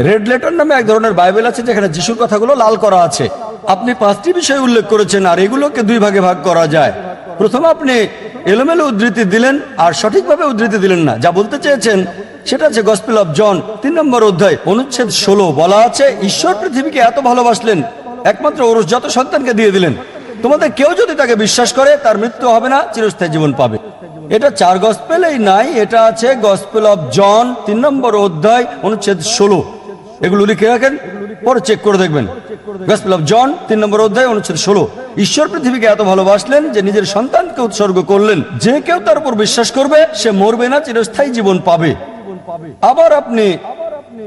রেড লেটার নামে এক ধরনের বাইবেল আছে, যেখানে যিশুর কথাগুলো লাল করা আছে। আপনি 5টি বিষয় উল্লেখ করেছেন, আর এগুলোকে 2 ভাগে ভাগ করা যায়। প্রথমে আপনি এলোমেলো উদ্ধৃতি দিলেন আর সঠিকভাবে উদ্ধৃতি দিলেন না। যা বলতে চেয়েছেন সেটা আছে গসপেল অফ জন 3 নম্বর অধ্যায় অনুচ্ছেদ 16, বলা আছে ঈশ্বর পৃথিবীকে এত ভালোবাসলেন একমাত্র ওরসজাত সন্তানকে দিয়ে দিলেন, তোমাদের কেউ যদি তাকে বিশ্বাস করে তার মৃত্যু হবে না, চিরস্থায়ী জীবন পাবে। এটা 4 গসপেলেই নাই, এটা আছে গসপেল অফ জন 3 নম্বর অধ্যায় অনুচ্ছেদ 16। এগুলো লিখে রাখেন, পরে চেক করে দেখবেন। গসপেল অফ জন 3 নম্বর অধ্যায় অনুচ্ছেদ 16, ঈশ্বর পৃথিবীকে এত ভালোবাসলেন যে নিজের সন্তানকে উৎসর্গ করলেন, যে কেউ তার উপর বিশ্বাস করবে সে মরবে না, চিরস্থায়ী জীবন পাবে। আবার আপনি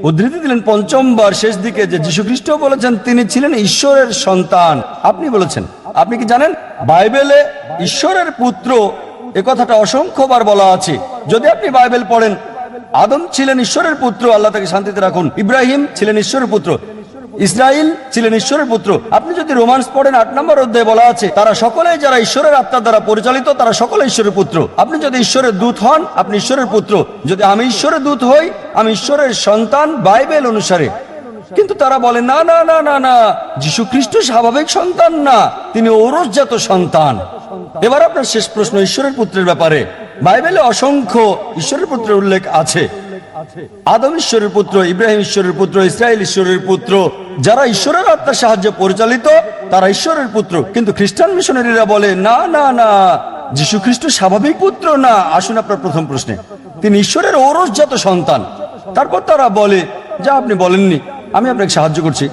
উদ্ধৃতি দিলেন 5বার শেষ দিকে যে যীশু খ্রিস্ট বলেছেন তিনি ছিলেন ঈশ্বরের সন্তান। আপনি বলেছেন, আপনি কি জানেন বাইবেলে ঈশ্বরের পুত্র এ কথাটা অসংখ্যবার বলা আছে। যদি আপনি বাইবেল পড়েন, আদম ছিলেন ঈশ্বরের পুত্র, আল্লাহ তাকে শান্তিতে রাখুন। ইব্রাহিম ছিলেন ঈশ্বরের পুত্র, ইসরাইল ছিলেন ঈশ্বরের পুত্র। আপনি যদি রোমান্স পড়েন 8 নম্বর অধ্যায়ে বলা আছে তারা সকলে যারা ঈশ্বরের আত্মার দ্বারা পরিচালিত তারা সকলে ঈশ্বরের পুত্র। আপনি যদি ঈশ্বরের দূত হন আপনি ঈশ্বরের পুত্র। যদি আমি ঈশ্বরের দূত হই আমি ঈশ্বরের সন্তান বাইবেল অনুসারে। কিন্তু তারা বলে না না না না না, যীশু খ্রিস্ট স্বাভাবিক সন্তান না, তিনি ঔরসজাত সন্তান। এবার আপনার শেষ প্রশ্ন ঈশ্বরের পুত্রের ব্যাপারে। বাইবেলে অসংখ্য ঈশ্বরের পুত্রের উল্লেখ আছে। আদম ঈশ্বরের পুত্র, ইব্রাহিম ঈশ্বরের পুত্র, ইসরায়েল ঈশ্বরের পুত্র। যারা ঈশ্বরের আত্মার সাহায্যে পরিচালিত তারা ঈশ্বরের পুত্র। কিন্তু খ্রিস্টান মিশনারিরা বলে না না না, যীশু খ্রিস্ট স্বাভাবিক পুত্র না। আসুন আপনার প্রথম প্রশ্নে, তিনি ঈশ্বরের ঔরসজাত সন্তান। তারপর তারা বলে যা আপনি বলেননি, আমি আপনাকে সাহায্য করছি।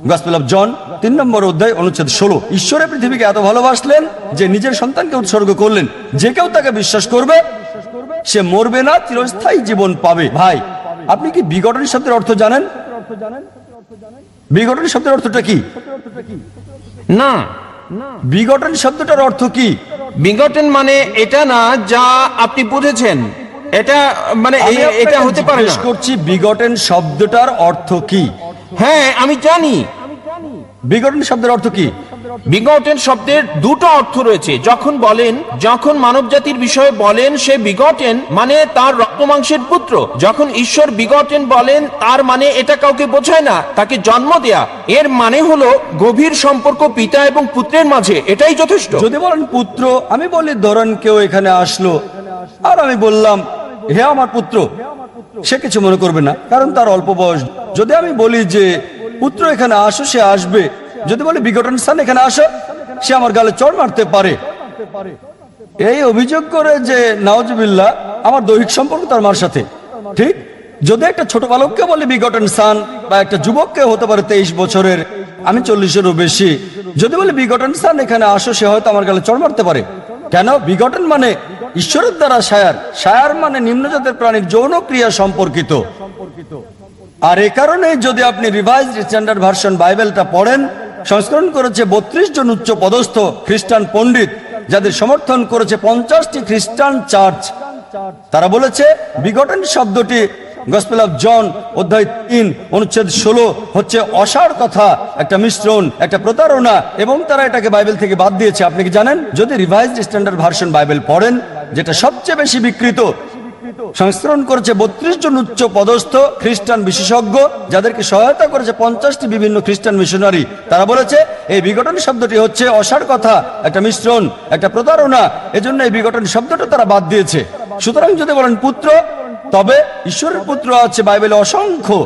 গসপেল অফ জন 3 নম্বর অধ্যায় অনুচ্ছেদ 16, ঈশ্বরের পৃথিবীকে এত ভালোবাসলেন যে নিজের সন্তানকে উৎসর্গ করলেন, যে কেউ তাকে বিশ্বাস করবে সে মরবে না, চিরস্থায়ী জীবন পাবে। ভাই, আপনি কি বিগটন শব্দের অর্থ জানেন? বিগটন শব্দের অর্থটা কি? না, বিগটন শব্দটার অর্থ কি? বিগটেন মানে এটা না যা আপনি বুঝেছেন। এটা মানে আমি এটা আপনাকে হতে পারে না। জিজ্ঞেস করছি বিগটন শব্দটার অর্থ কি? হ্যাঁ, আমি জানি। বিগটন শব্দের অর্থ কি? বিগটেন শব্দের 2টো অর্থ রয়েছে। যখন মানব জাতির বিষয়ে বলেন সে বিগটেন মানে তার রক্তমাংসের পুত্র। যখন ঈশ্বর বিগটেন বলেন তার মানে এটা কাউকে বোঝায় না, তাকে জন্ম দেয়া। এর মানে হলো গভীর সম্পর্ক পিতা এবং পুত্রের মাঝে, এটাই যথেষ্ট। যদি বলেন পুত্র, আমি বলি ধরেন কেউ এখানে আসলো আর আমি বললাম হে আমার পুত্র, সে কিছু মনে করবে না, কারণ তার অল্প বয়স। যদি আমি বলি যে পুত্র এখানে আসো, সে আসবে। যদি বলি বিগটন সন্তান এখানে আসো, সে আমার গালে চড় মারতে পারে। এই অভিযোগ করে যে নাউজুবিল্লাহ আমার দৈহিক সম্পর্ক তার মার সাথে। ঠিক, যদি একটা ছোট বালককে বলি বিগটন সন্তান, বা একটা যুবককে হতে পারে 23 বছরের, আমি 40-এরও বেশি, যদি বলি বিগটন সন্তান এখানে আসো, সে হয়তো আমার গালে চড় মারতে পারে। কেন? বিগটন মানে ঈশ্বরের দ্বারা সায়ার, সায়ার মানে নিম্নজাতের প্রাণীর যৌন ক্রিয়া সম্পর্কিত। আর এ কারণে যদি আপনি রিভাইজড স্ট্যান্ডার্ড ভার্সন বাইবেলটা পড়েন, সংস্করণ করেছে 32 জন উচ্চ পদস্থ খ্রিস্টান পণ্ডিত, যাদের সমর্থন করেছে 50টি খ্রিস্টান চার্চ। তারা বলেছে বিগটন শব্দটি গসপেল অফ জন অধ্যায় 3 অনুচ্ছেদ 16 হচ্ছে অসার কথা, একটা মিশ্রণ, একটা প্রতারণা, এবং তারা এটাকে বাইবেল থেকে বাদ দিয়েছে। আপনি কি জানেন? যদি রিভাইজড স্ট্যান্ডার্ড ভার্সন বাইবেল পড়েন, যেটা সবচেয়ে বেশি বিকৃত, সংস্করণ করেছে 32 জন উচ্চ পদস্থ খ্রিস্টান বিশেষজ্ঞ, যাদেরকে সহায়তা করেছে 50টি বিভিন্ন খ্রিস্টান মিশনারি। তারা বলেছে এই বিঘটন শব্দটি হচ্ছে অসার কথা, একটা মিশ্রণ, একটা প্রতারণা, এজন্য এই বিঘটন শব্দটা তারা বাদ দিয়েছে। সুতরাং যদি বলেন পুত্র, তবে ঈশ্বরের পুত্র আছে বাইবেলে অসংখ্য।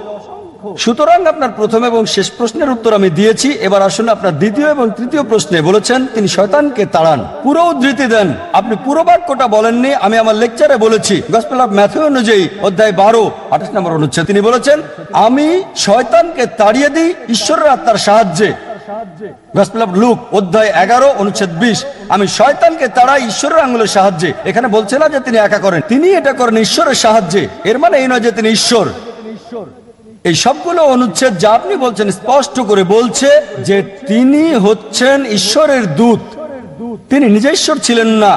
সুতরাং আপনার প্রথম এবং শেষ প্রশ্নের উত্তর আমি দিয়েছি। এবার আসুন আপনার দ্বিতীয় এবং তৃতীয় প্রশ্নে। বলেছেন তিনি শয়তানকে তাড়ান, পুরো উদ্ধৃতি দেন। আপনি পুরো বাক্যটা বলেননি, আমি আমার লেকচারে বলেছি। গসপেল অফ ম্যাথিউ অনুযায়ী অধ্যায় 12 28 নম্বর অনুচ্ছেদ তিনি বলেছেন আমি শয়তানকে তাড়িয়ে দিই ঈশ্বরের আত্মার সাহায্যে। গসপেল অফ লুক অধ্যায় 11 অনুচ্ছেদ 20 আমি শয়তানকে তাড়াই ঈশ্বরের আঙ্গুলের সাহায্যে। এখানে বলছে না যে তিনি একা করেন, তিনি এটা করেন ঈশ্বরের সাহায্যে। এর মানে এই নয় যে তিনি ঈশ্বর। এই সবগুলো অনুচ্ছেদ যা আপনি বলছেন স্পষ্ট করে বলছে যে তিনি হচ্ছেন ঈশ্বরের দূত, তিনি নিজে ঈশ্বর ছিলেন না।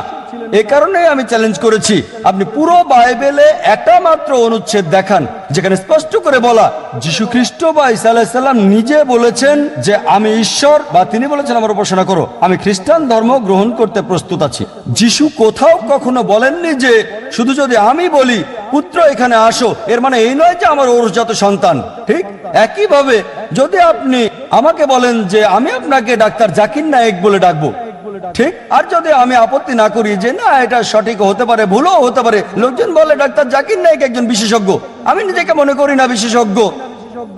এ কারণে আমি চ্যালেঞ্জ করেছি আপনি পুরো বাইবেলে একটা মাত্র অনুচ্ছেদ দেখান যেখানে স্পষ্ট করে বলা যীশু খ্রিস্ট বা ঈসা আলাইহিস সালাম নিজে বলেছেন যে আমি ঈশ্বর, বা তিনি বলেছেন আমার উপাসনা করো, আমি খ্রিস্টান ধর্ম গ্রহণ করতে প্রস্তুত আছি। যীশু কোথাও কখনো বলেননি যে শুধু যদি আমি বলি পুত্র এখানে আসো, এর মানে এই নয় যে আমার ঔরসজাত সন্তান। ঠিক একইভাবে যদি আপনি আমাকে বলেন যে আমি আপনাকে ডাক্তার জাকির নায়েক বলে ডাকবো, ঠিক, আর যদি আমি আপত্তি না করি যে না এটা সঠিক হতে পারে, ভুলও হতে পারে, লোকজন বলে ডাক্তার জাকির নায়েক একজন বিশেষজ্ঞ, আমি নিজেকে মনে করি না বিশেষজ্ঞ,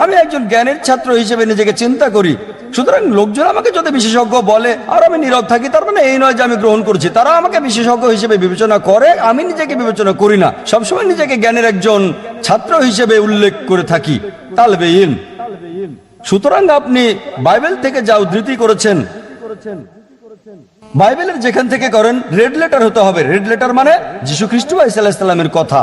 আমি একজন জ্ঞানের ছাত্র হিসেবে নিজেকে চিন্তা করি। সুতরাং লোকজন আমাকে যদি বিশেষজ্ঞ বলে আর আমি নীরব থাকি, তার মানে এই নয় যে আমি গ্রহণ করছি। তারা আমাকে বিশেষজ্ঞ হিসেবে বিবেচনা করে, আমি নিজেকে বিবেচনা করি না। সবসময় নিজেকে জ্ঞানের একজন ছাত্র হিসেবে উল্লেখ করে থাকি, তালবে ইলম। সুতরাং আপনি বাইবেল থেকে যা উদ্ধৃতি করেছেন, বাইবেলের যেখান থেকে করেন রেড লেটার হতে হবে। রেড লেটার মানে যীশু খ্রিস্ট বা ঈসা আলাইহিস সালামের কথা।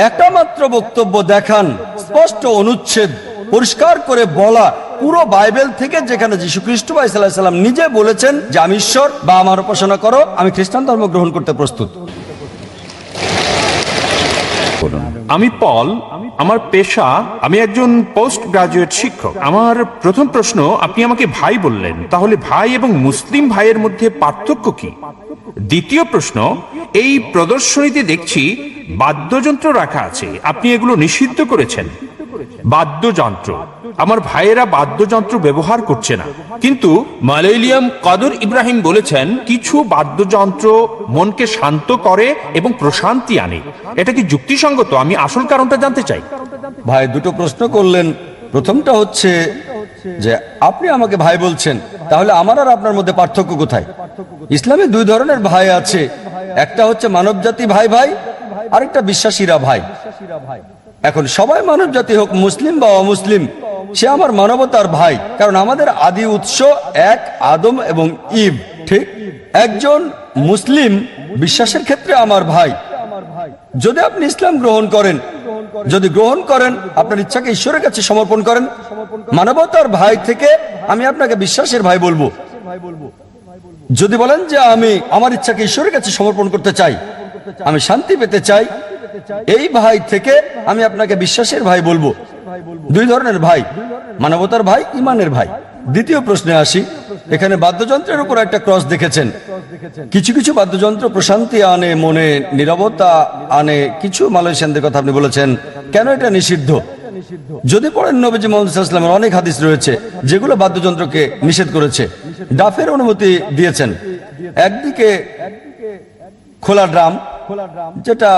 একটা মাত্র বক্তব্য দেখান, স্পষ্ট অনুচ্ছেদ পরিষ্কার করে বলা পুরো বাইবেল থেকে যেখানে যীশু খ্রিস্ট বা ঈসা আলাইহিস সালাম নিজে বলেছেন যে আমি ঈশ্বর বা আমার উপাসনা করো, আমি খ্রিস্টান ধর্ম গ্রহণ করতে প্রস্তুত। আমি পল, আমার পেশা, আমি একজন পোস্ট গ্রাজুয়েট শিক্ষক। আমার প্রথম প্রশ্ন, আপনি আমাকে ভাই বললেন, তাহলে ভাই এবং মুসলিম ভাইয়ের মধ্যে পার্থক্য কি? দ্বিতীয় প্রশ্ন, এই প্রদর্শনীতে দেখছি বাদ্যযন্ত্র রাখা আছে, আপনি এগুলো নিষিদ্ধ করেছেন। বাদ্যযন্ত্র, আমার ভাইয়েরা বাদ্যযন্ত্র ব্যবহার করছে না, কিন্তু মালয়েলিয়াম কদর ইব্রাহিম বলেছেন কিছু বাদ্যযন্ত্র মনকে শান্ত করে এবং প্রশান্তি আনে। এটা কি যুক্তিসঙ্গত? আমি আসল কারণটা জানতে চাই। ভাই দুটো প্রশ্ন করলেন। প্রথমটা হচ্ছে যে আপনি আমাকে ভাই বলছেন, তাহলে আমার আর আপনার মধ্যে পার্থক্য কোথায়? ইসলামে দুই ধরনের ভাই আছে, একটা হচ্ছে মানবজাতি ভাই ভাই, আরেকটা বিশ্বাসীরা ভাই। এখন সবাই মানবজাতি হোক মুসলিম বা অমুসলিম, সে আমার মানবতার ভাই, কারণ আমাদের আদি উৎস এক, আদম এবং ইভ। ঠিক, একজন মুসলিম বিশ্বাসের ক্ষেত্রে আমার ভাই। যদি আপনি ইসলাম গ্রহণ করেন, যদি গ্রহণ করেন আপনার ইচ্ছাকে ঈশ্বরের কাছে সমর্পণ করেন, মানবতার ভাই থেকে আমি আপনাকে বিশ্বাসের ভাই বলবো। যদি বলেন যে আমি আমার ইচ্ছাকে ঈশ্বরের কাছে সমর্পণ করতে চাই, আমি শান্তি পেতে চাই, এই ভাই থেকে আমি আপনাকে বিশ্বাসের ভাই বলবো। দুই ধরনের ভাই, মানবতার ভাই, ইমানের ভাই। দ্বিতীয় প্রশ্নে আসি। এখানে বাদ্যযন্ত্রের উপর একটা ক্রস দেখেছেন। কিছু কিছু বাদ্যযন্ত্র প্রশান্তি আনে, মনে নীরবতা আনে। কিছু মালয়েশিয়ানদের কথা আপনি বলেছেন, কেন এটা নিষিদ্ধ? যদি পড়েন নবীজি মুহাম্মদ সাল্লাল্লাহু আলাইহি ওয়াসাল্লামের অনেক হাদিস রয়েছে যেগুলো বাদ্যযন্ত্রকে নিষেধ করেছে। ডাফের অনুমতি দিয়েছেন, একদিকে খোলা ড্রাম যেটা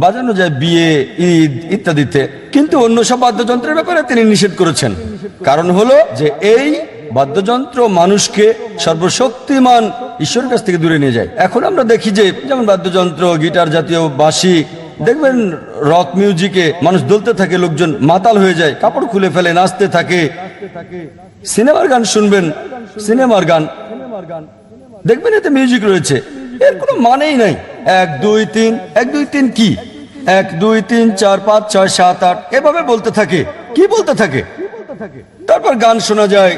বাজানো যায় বিয়ে, ঈদ ইত্যাদিতে, কিন্তু অন্য সব বাদ্যযন্ত্রের ব্যাপারে তিনি নিষেধ করেছেন। কারণ হলো যে এই বাদ্যযন্ত্র মানুষকে সর্বশক্তিমান ঈশ্বরের কাছ থেকে দূরে নিয়ে যায়। এখন আমরা দেখি যে যেমন বাদ্যযন্ত্র, গিটার জাতীয় বাঁশি, দেখবেন রক মিউজিকে মানুষ দুলতে থাকে, লোকজন মাতাল হয়ে যায়, কাপড় খুলে ফেলে, নাচতে থাকে। সিনেমার গান শুনবেন, সিনেমার গান দেখবেন এতে মিউজিক রয়েছে, এর কোনো মানেই নাই। 1 2 3, 1 2 3 কি? 1 2 3 4 5 6 7 8 এভাবে বলতে থাকে। কি বলতে থাকে? তারপর গান শোনা যায়,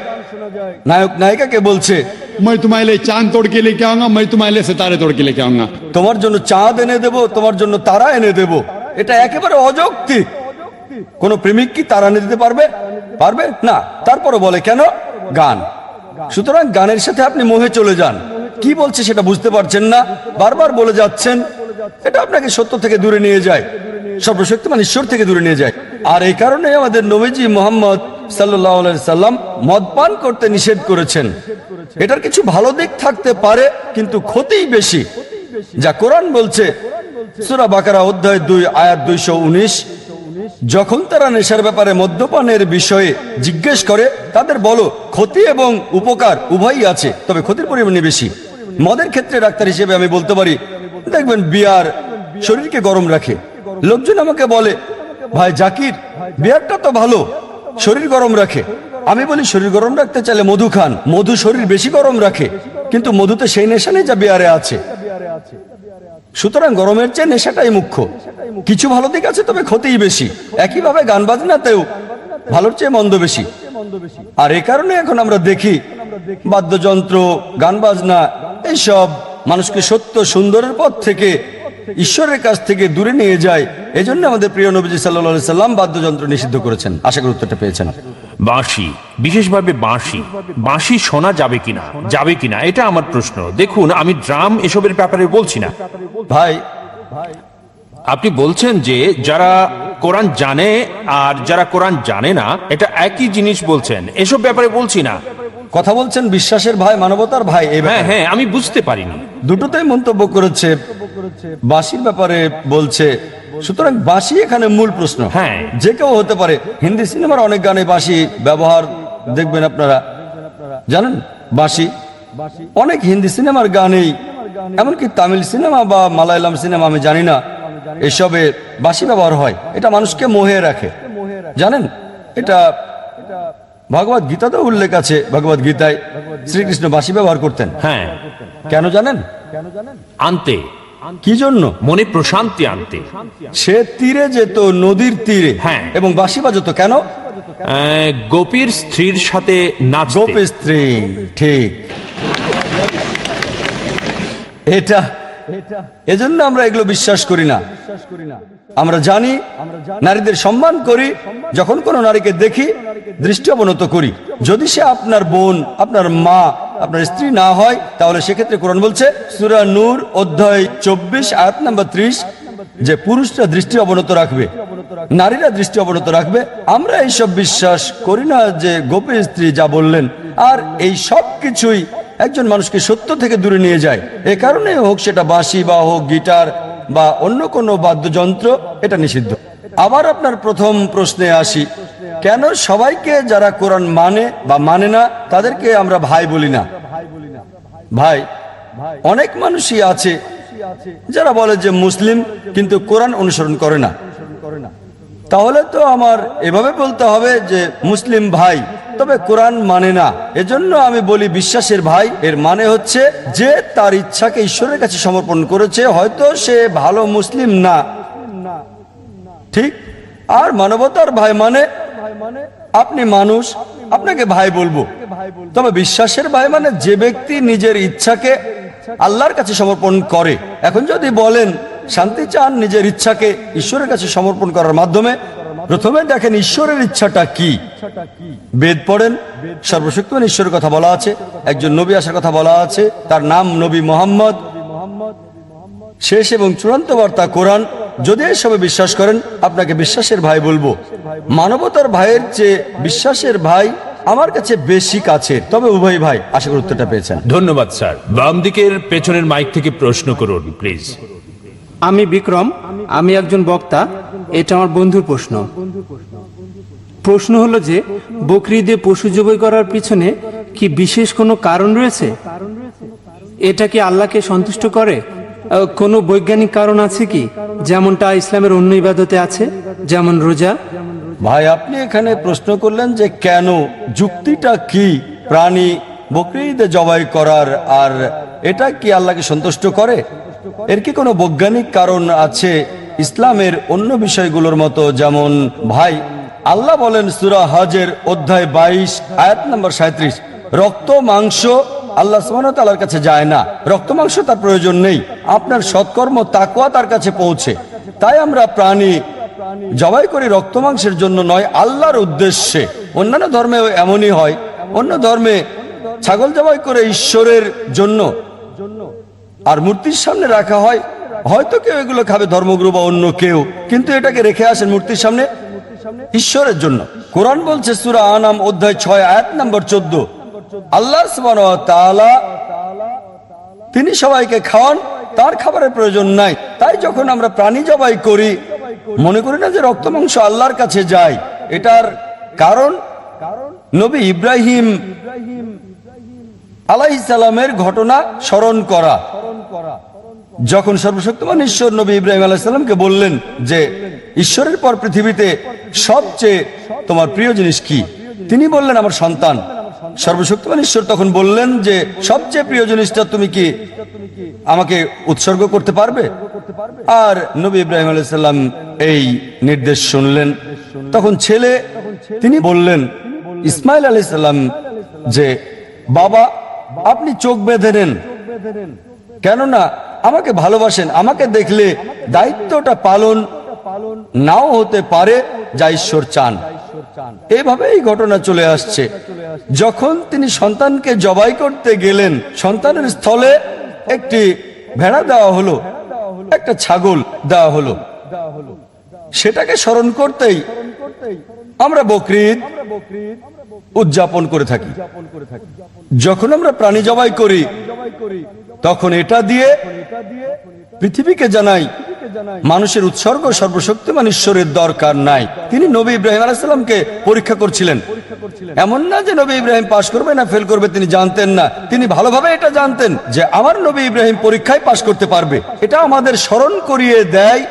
নায়ক নায়িকাকে বলছে मैं तुम्हारे लिए चांद तोड़ के लेके आऊंगा, मैं तुम्हारे लिए सितारे तोड़ के लेके आऊंगा। তোমার জন্য চাঁদ এনে দেব, তোমার জন্য তারা এনে দেব। এটা একেবারে অযৌক্তিক। কোন প্রেমিক কি তারা এনে দিতে পারবে? পারবে না। তারপরে বলে কেন? গান। সুতরাং গানের সাথে আপনি মোহে চলে যান। কি বলছে সেটা বুঝতে পারছেন না, বারবার বলে যাচ্ছেন, এটা আপনাকে সত্য থেকে দূরে নিয়ে যায়, সর্বশক্তিমান ঈশ্বর থেকে দূরে নিয়ে যায়। আর এই কারণে আমাদের নবীজি মুহাম্মদ সাল্লাল্লাহু আলাইহি সাল্লাম মদ পান করতে নিষেধ করেছেন। এটার কিছু ভালো দিক থাকতে পারে, কিন্তু ক্ষতিই বেশি। যা কোরআন বলছে সূরা বাকারা অধ্যায় 2 আয়াত 219, যখন তারা নেশার ব্যাপারে মদ্যপানের বিষয়ে জিজ্ঞেস করে তাদের বলো ক্ষতি এবং উপকার উভয়ই আছে, তবে ক্ষতির পরিমাণ বেশি। মদের ক্ষেত্রে ডাক্তার হিসেবে আমি বলতে পারি, দেখবেন বিয়ার শরীরকে গরম রাখে। লোকজন আমাকে বলে, ভাই জাকির, বিয়ারটা তো ভালো, শরীর গরম রাখে। আমি বলি, শরীর গরম রাখতে চাইলে মধু খান, মধু শরীর বেশি গরম রাখে, কিন্তু মধুতে সেই নেশা নেই যা বিয়ারে আছে। সুতরাং গরমের চেয়ে নেশাটাই মুখ্য। কিছু ভালো দিক আছে, তবে ক্ষতিই বেশি। একইভাবে গান বাজনাতেও ভালোর চেয়ে মন্দ বেশি। আর এই কারণে এখন আমরা দেখি বাদ্যযন্ত্র, গান বাজনা এইসব মানুষকে সত্য সুন্দরের পথ থেকে, ঈশ্বরের কাছ থেকে দূরে নিয়ে যায়। এই জন্য আমাদের প্রিয় নবীজি সাল্লাল্লাহু আলাইহি সাল্লাম বাদ্যযন্ত্র নিষিদ্ধ করেছেন। আশা করি উত্তরটা পেয়েছেন। বাঁশি, বিশেষভাবে বাঁশি, বাঁশি শোনা যাবে কিনা এটা আমার প্রশ্ন। দেখুন, আমি ড্রাম এসবের ব্যাপারে বলছি না। ভাই, আপনি বলছেন যে যারা কোরআন জানে আর যারা কোরআন জানে না, এটা একই জিনিস বলছেন, এসব ব্যাপারে বলছি না। কথা বলছেন বিশ্বাসের ভাই, মানবতার ভাই, এই হ্যাঁ ব্যাপারে। হ্যাঁ, আমি বুঝতে পারিনি। দুটোতেই মন্তব্য করেছে, বাঁশির ব্যাপারে বলছে। সুতরাং বাঁশি এখানে মূল প্রশ্ন। হ্যাঁ। যে কেউ হতে পারে। হিন্দি সিনেমার অনেক গানে বাঁশি ব্যবহার দেখবেন আপনারা, জানেন? বাঁশি অনেক হিন্দি সিনেমার গানেই, এমনকি তামিল সিনেমা বা মালায়ালাম সিনেমা, আমি জানি না, এসবে বাঁশি ব্যবহার হয়। এটা মানুষকে মোহে রাখে, জানেন? এটা ভগবত গীতাতেও উল্লেখ আছে। ভগবত গীতায় শ্রীকৃষ্ণ বাঁশি ব্যবহার করতেন। হ্যাঁ, কেন জানেন? আনতে, কি জন্য? মনে প্রশান্তি আনতে। সে তীরে যেত, নদীর তীরে, হ্যাঁ। এবং বাঁশি বাজতো কেন? গোপীর স্ত্রীর সাথে নাচতে। গোপ স্ত্রী, ঠিক। এটা এজন্য আমরা এগুলো বিশ্বাস করি না। আমরা জানি, নারীদের সম্মান করি। যখন কোনো নারীকে দেখি, দৃষ্টি অবনত করি। যদি সে আপনার বোন, আপনার মা, আপনার স্ত্রী না হয়, তাহলে সেক্ষেত্রে কোরআন বলছে সূরা নূর অধ্যায় 24 আয়াত নাম্বার 30, যে পুরুষরা দৃষ্টি অবনত রাখবে, নারীরা দৃষ্টি অবনত রাখবে। আমরা এইসব বিশ্বাস করি না যে গোপী স্ত্রী যা বললেন। আর এই সব কিছুই একজন মানুষকে সত্য থেকে দূরে নিয়ে যায়। এ কারণে হোক সেটা বাঁশি বা হোক গিটার বা অন্য কোনো বাদ্যযন্ত্র, এটা নিষিদ্ধ। আবার আপনার প্রথম প্রশ্নে আসি, কেন সবাইকে যারা কোরআন মানে বা মানে না তাদেরকে আমরা ভাই বলি না? ভাই, অনেক মানুষই আছে যারা বলে যে মুসলিম, কিন্তু কোরআন অনুসরণ করে না। তাহলে তো আমার এভাবে বলতে হবে যে মুসলিম ভাই, তবে কোরআন মানে না। এজন্য আমি বলি বিশ্বাসের ভাই, এর মানে হচ্ছে যে তার ইচ্ছাকে ঈশ্বরের কাছে সমর্পণ করেছে। হয়তো সে ভালো মুসলিম না, ঠিক। আর মানবতার ভাই মানে আপনি মানুষ, আপনাকে ভাই বলবো। তবে বিশ্বাসের ভাই মানে যে ব্যক্তি নিজের ইচ্ছাকে আল্লাহর কাছে সমর্পণ করে। এখন যদি বলেন শান্তি চান নিজের ইচ্ছাকে ঈশ্বরের কাছে সমর্পণ করার মাধ্যমে, প্রথমে দেখেন ঈশ্বরের ইচ্ছাটা কি। বেদ পড়েন, সর্বশক্তিমান ঈশ্বরের কথা বলা আছে, একজন নবী আসার কথা বলা আছে, তার নাম নবী মুহাম্মদ। শেষ এবং চূড়ান্ত বার্তা কোরআন। যদি এসবে বিশ্বাস করেন, আপনাকে বিশ্বাসের ভাই বলবো। মানবতার ভাইয়ের চেয়ে বিশ্বাসের ভাই আমার কাছে বেশি কাছে। তবে উভয় ভাই। আশা করি উত্তরটা পেয়েছেন। ধন্যবাদ স্যার। বাম দিকের পেছনের মাইক থেকে প্রশ্ন করুন প্লিজ। আমি বিক্রম, আমি একজন বক্তা। এটা আমার বন্ধুর প্রশ্ন হলো যে বকরিদে পশু জবাই করার পিছনে কি বিশেষ কোনো কারণ রয়েছে? এটা কি আল্লাহকে সন্তুষ্ট করে? কোনো বৈজ্ঞানিক কারণ আছে কি, যেমনটা ইসলামের অন্য ইবাদতে আছে, যেমন রোজা? ভাই, আপনি এখানে প্রশ্ন করলেন যে কেন, যুক্তিটা কি প্রাণী বকরিদে জবাই করার, আর এটা কি আল্লাহকে সন্তুষ্ট করে? এর কি কোনো বৈজ্ঞানিক কারণ আছে ইসলামের অন্য বিষয়গুলোর মতো? যেমন ভাই, আল্লাহ বলেন সূরা হজের অধ্যায় 22 আয়াত নম্বর 37, রক্ত মাংস আল্লাহ সুবহানাহু ওয়া তাআলার কাছে যায় না, রক্ত মাংস তার প্রয়োজন নেই, আপনার সৎকর্ম তাকওয়া তার কাছে পৌঁছে। তাই আমরা প্রাণী জবাই করি রক্ত মাংসের জন্য নয়, আল্লাহর উদ্দেশ্যে। অন্যান্য ধর্মে এমনই হয়, অন্য ধর্মে ছাগল জবাই করে ঈশ্বরের জন্য, আর মূর্তির সামনে রাখা হয় হয়তো কেউ এগুলো খাবে, ধর্মগুরু বা অন্য কেউ, কিন্তু এটাকে রেখে আসেন মূর্তির সামনে ঈশ্বরের জন্য। কোরআন বলছে সূরা আনাম অধ্যায় 6 আয়াত নম্বর 14, আল্লাহ সুবহানাহু ওয়া তাআলা তিনি সবাইকে খাওয়ান, তার খাবারের প্রয়োজন নাই। তাই যখন আমরা প্রাণী জবাই করি, মনে করি না যে রক্ত মাংস আল্লাহর কাছে যায়। এটার কারণ নবী ইব্রাহিম আলাইহিস সালামের ঘটনা স্মরণ করা। যখন সর্বশক্তিমান ঈশ্বর নবী ইব্রাহিম আলাইহিস সালামকে বললেন যে ঈশ্বরের পর পৃথিবীতে সবচেয়ে তোমার প্রিয় জিনিস কি, তিনি বললেন আমার সন্তান। সর্বশক্তিমান ঈশ্বর তখন বললেন যে সবচেয়ে প্রিয় জিনিসটা তুমি কি আমাকে উৎসর্গ করতে পারবে? আর নবী ইব্রাহিম আলাইহিস সালাম এই নির্দেশ শুনলেন। তখন ছেলে তিনি বললেন ইসমাইল আলাইহিস সালাম যে বাবা আপনি চোখ বেঁধে নেন, কেননা আমাকে ভালোবাসেন, আমাকে দেখলে দায়িত্বটা পালন নাও হতে পারে যা ঈশ্বর চান। এইভাবে এই ঘটনা চলে আসছে। যখন তিনি সন্তানকে জবাই করতে গেলেন, সন্তানের স্থলে একটি ভেড়া দেওয়া হলো, একটা ছাগল দেওয়া হলো। সেটাকে স্মরণ করতেই আমরা বকরিদ উদযাপন করে থাকি। যখন আমরা প্রাণী জবাই করি, তখন এটা দিয়ে পৃথিবীকে জানাই মানুষের উৎসর্গ সর্বশক্তিমান ঈশ্বরের দরকার নাই। তিনি নবী ইব্রাহিম আলাইহিস সালামকে পরীক্ষা করছিলেন। এমন না যে নবী ইব্রাহিম পাশ করবে না ফেল করবে, তিনি জানতেন না। তিনি ভালোভাবে এটা জানতেন যে আমার নবী ইব্রাহিম পরীক্ষায় পাশ করতে পারবে। এটা আমাদের স্মরণ করিয়ে দেয়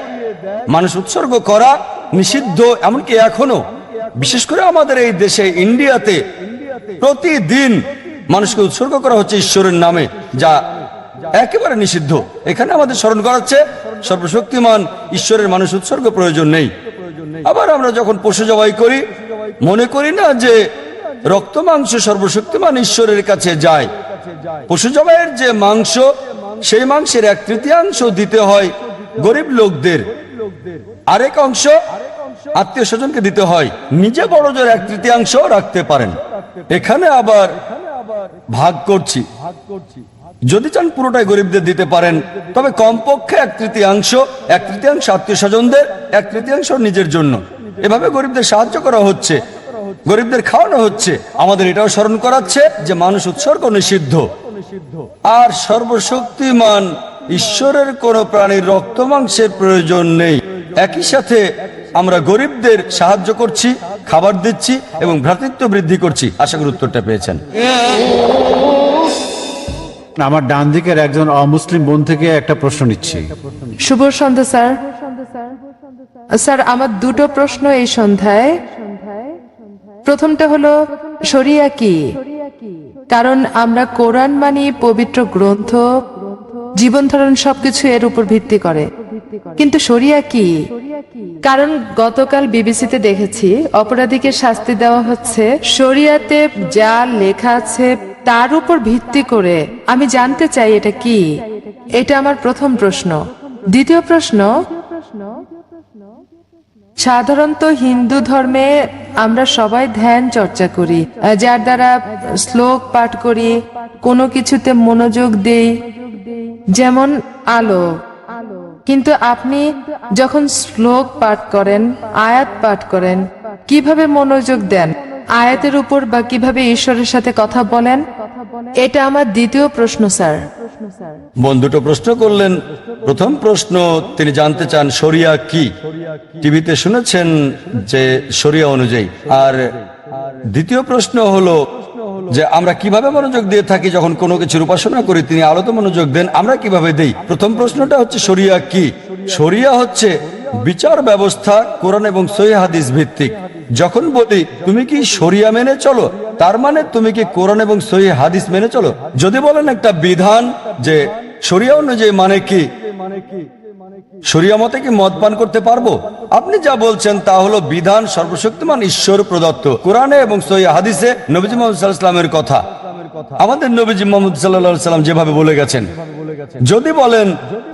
মানুষ উৎসর্গ করা নিষিদ্ধ। এমনকি এখনো বিশেষ করে আমাদের এই দেশে ইন্ডিয়াতে প্রতিদিন মানুষকে উৎসর্গ করা হচ্ছে ঈশ্বরের নামে, যা একেবারে নিষিদ্ধ। এখানে আমাদের স্মরণ করাচ্ছে সর্বশক্তিমান ঈশ্বরের মানুষ উৎসর্গ প্রয়োজন নেই। আবার আমরা যখন পশু জবাই করি, মনে করি না যে রক্ত মাংস সর্বশক্তিমান ঈশ্বরের কাছে যায়। পশু জবাইয়ের যে মাংস, সেই মাংসের 1/3 দিতে হয় গরিব লোকদের, আরেক অংশ আত্মীয় স্বজনকে দিতে হয়। নিজে বড় জোর 1/3 রাখতে পারেন। এখানে আবার ভাগ করছি, যদি চান পুরোটাই গরিবদের দিতে পারেন, তবে কমপক্ষে 1/3 আত্মীয় স্বজনদের, 1/3 নিজের জন্য। এভাবে গরিবদের সাহায্য করা হচ্ছে, গরিবদের খাওয়ানো হচ্ছে। আমাদের এটাও স্মরণ করাচ্ছে যে মানুষ উৎসর্গ নিষিদ্ধ। আর সর্বশক্তিমান ঈশ্বরের কোন প্রাণীর রক্ত মাংসের প্রয়োজন নেই। একই সাথে আমরা গরিবদের সাহায্য করছি, খাবার দিচ্ছি এবং ভ্রাতৃত্ব বৃদ্ধি করছি। আশা করি উত্তরটা পেয়েছেন। আমার ডান দিকের একজন অমুসলিম বোন থেকে একটা প্রশ্ন নিচ্ছি। শুভ সন্ধ্যা স্যার। স্যার আমার দুটো প্রশ্ন এই সন্ধ্যায়। প্রথমটা হলো শরিয়া কি? কারণ আমরা কোরআন মানি পবিত্র গ্রন্থ, জীবন ধারণ সবকিছু এর উপর ভিত্তি করে, কিন্তু শরিয়া কি? কারণ গতকাল বিবিসিতে দেখেছি অপরাধীকে শাস্তি দেওয়া হচ্ছে শরিয়াতে যা লেখা আছে তার উপর ভিত্তি করে। আমি জানতে চাই এটা কি। এটা আমার প্রথম প্রশ্ন। দ্বিতীয় প্রশ্ন, সাধারণত হিন্দু ধর্মে আমরা সবাই ধ্যান চর্চা করি, যার দ্বারা শ্লোক পাঠ করি, কোনো কিছুতে মনোযোগ দেই, যেমন আলো। কিন্তু আপনি যখন শ্লোক পাঠ করেন, আয়াত পাঠ করেন, কিভাবে মনোযোগ দেন আয়াতের উপর, বা কিভাবে ঈশ্বরের সাথে কথা বলেন? এটা আমার দ্বিতীয় প্রশ্ন স্যার। বন্ধুটো প্রশ্ন করলেন। প্রথম প্রশ্ন তিনি জানতে চান শরিয়া কি। টিভিতে শুনেছেন যে শরিয়া অনুযায়ী। আর দ্বিতীয় প্রশ্ন হলো যে আমরা কিভাবে মনোযোগ দিয়ে থাকি যখন কোনো কিছুর উপাসনা করি। তিনি আলোতে মনোযোগ দেন, আমরা কিভাবে দেই। প্রথম প্রশ্নটা হচ্ছে শরিয়া কি। শরিয়া হচ্ছে বিচার ব্যবস্থা কোরআন এবং সহিহ হাদিস ভিত্তিক। যখন বলি তুমি কি শরিয়া মেনে চলো, তার মানে তুমি কি কোরআন এবং সহিহ হাদিস মেনে চলো। যদি বলেন একটা বিধান যে শরিয়া অনুযায়ী মানে কি, শরিয়া মতে কি মদ পান করতে পারবো, আপনি যা বলছেন তা হলো বিধান সর্বশক্তিমান ঈশ্বর প্রদত্ত কোরআনে এবং সহিহ হাদিসে নবীজি মুহাম্মদ সাল্লাল্লাহু আলাইহি ওয়াসাল্লামের কথা। আমাদের নবীজি মুহাম্মদ সাল্লাল্লাহু আলাইহি ওয়াসাল্লাম যেভাবে বলে গেছেন। যদি বলেন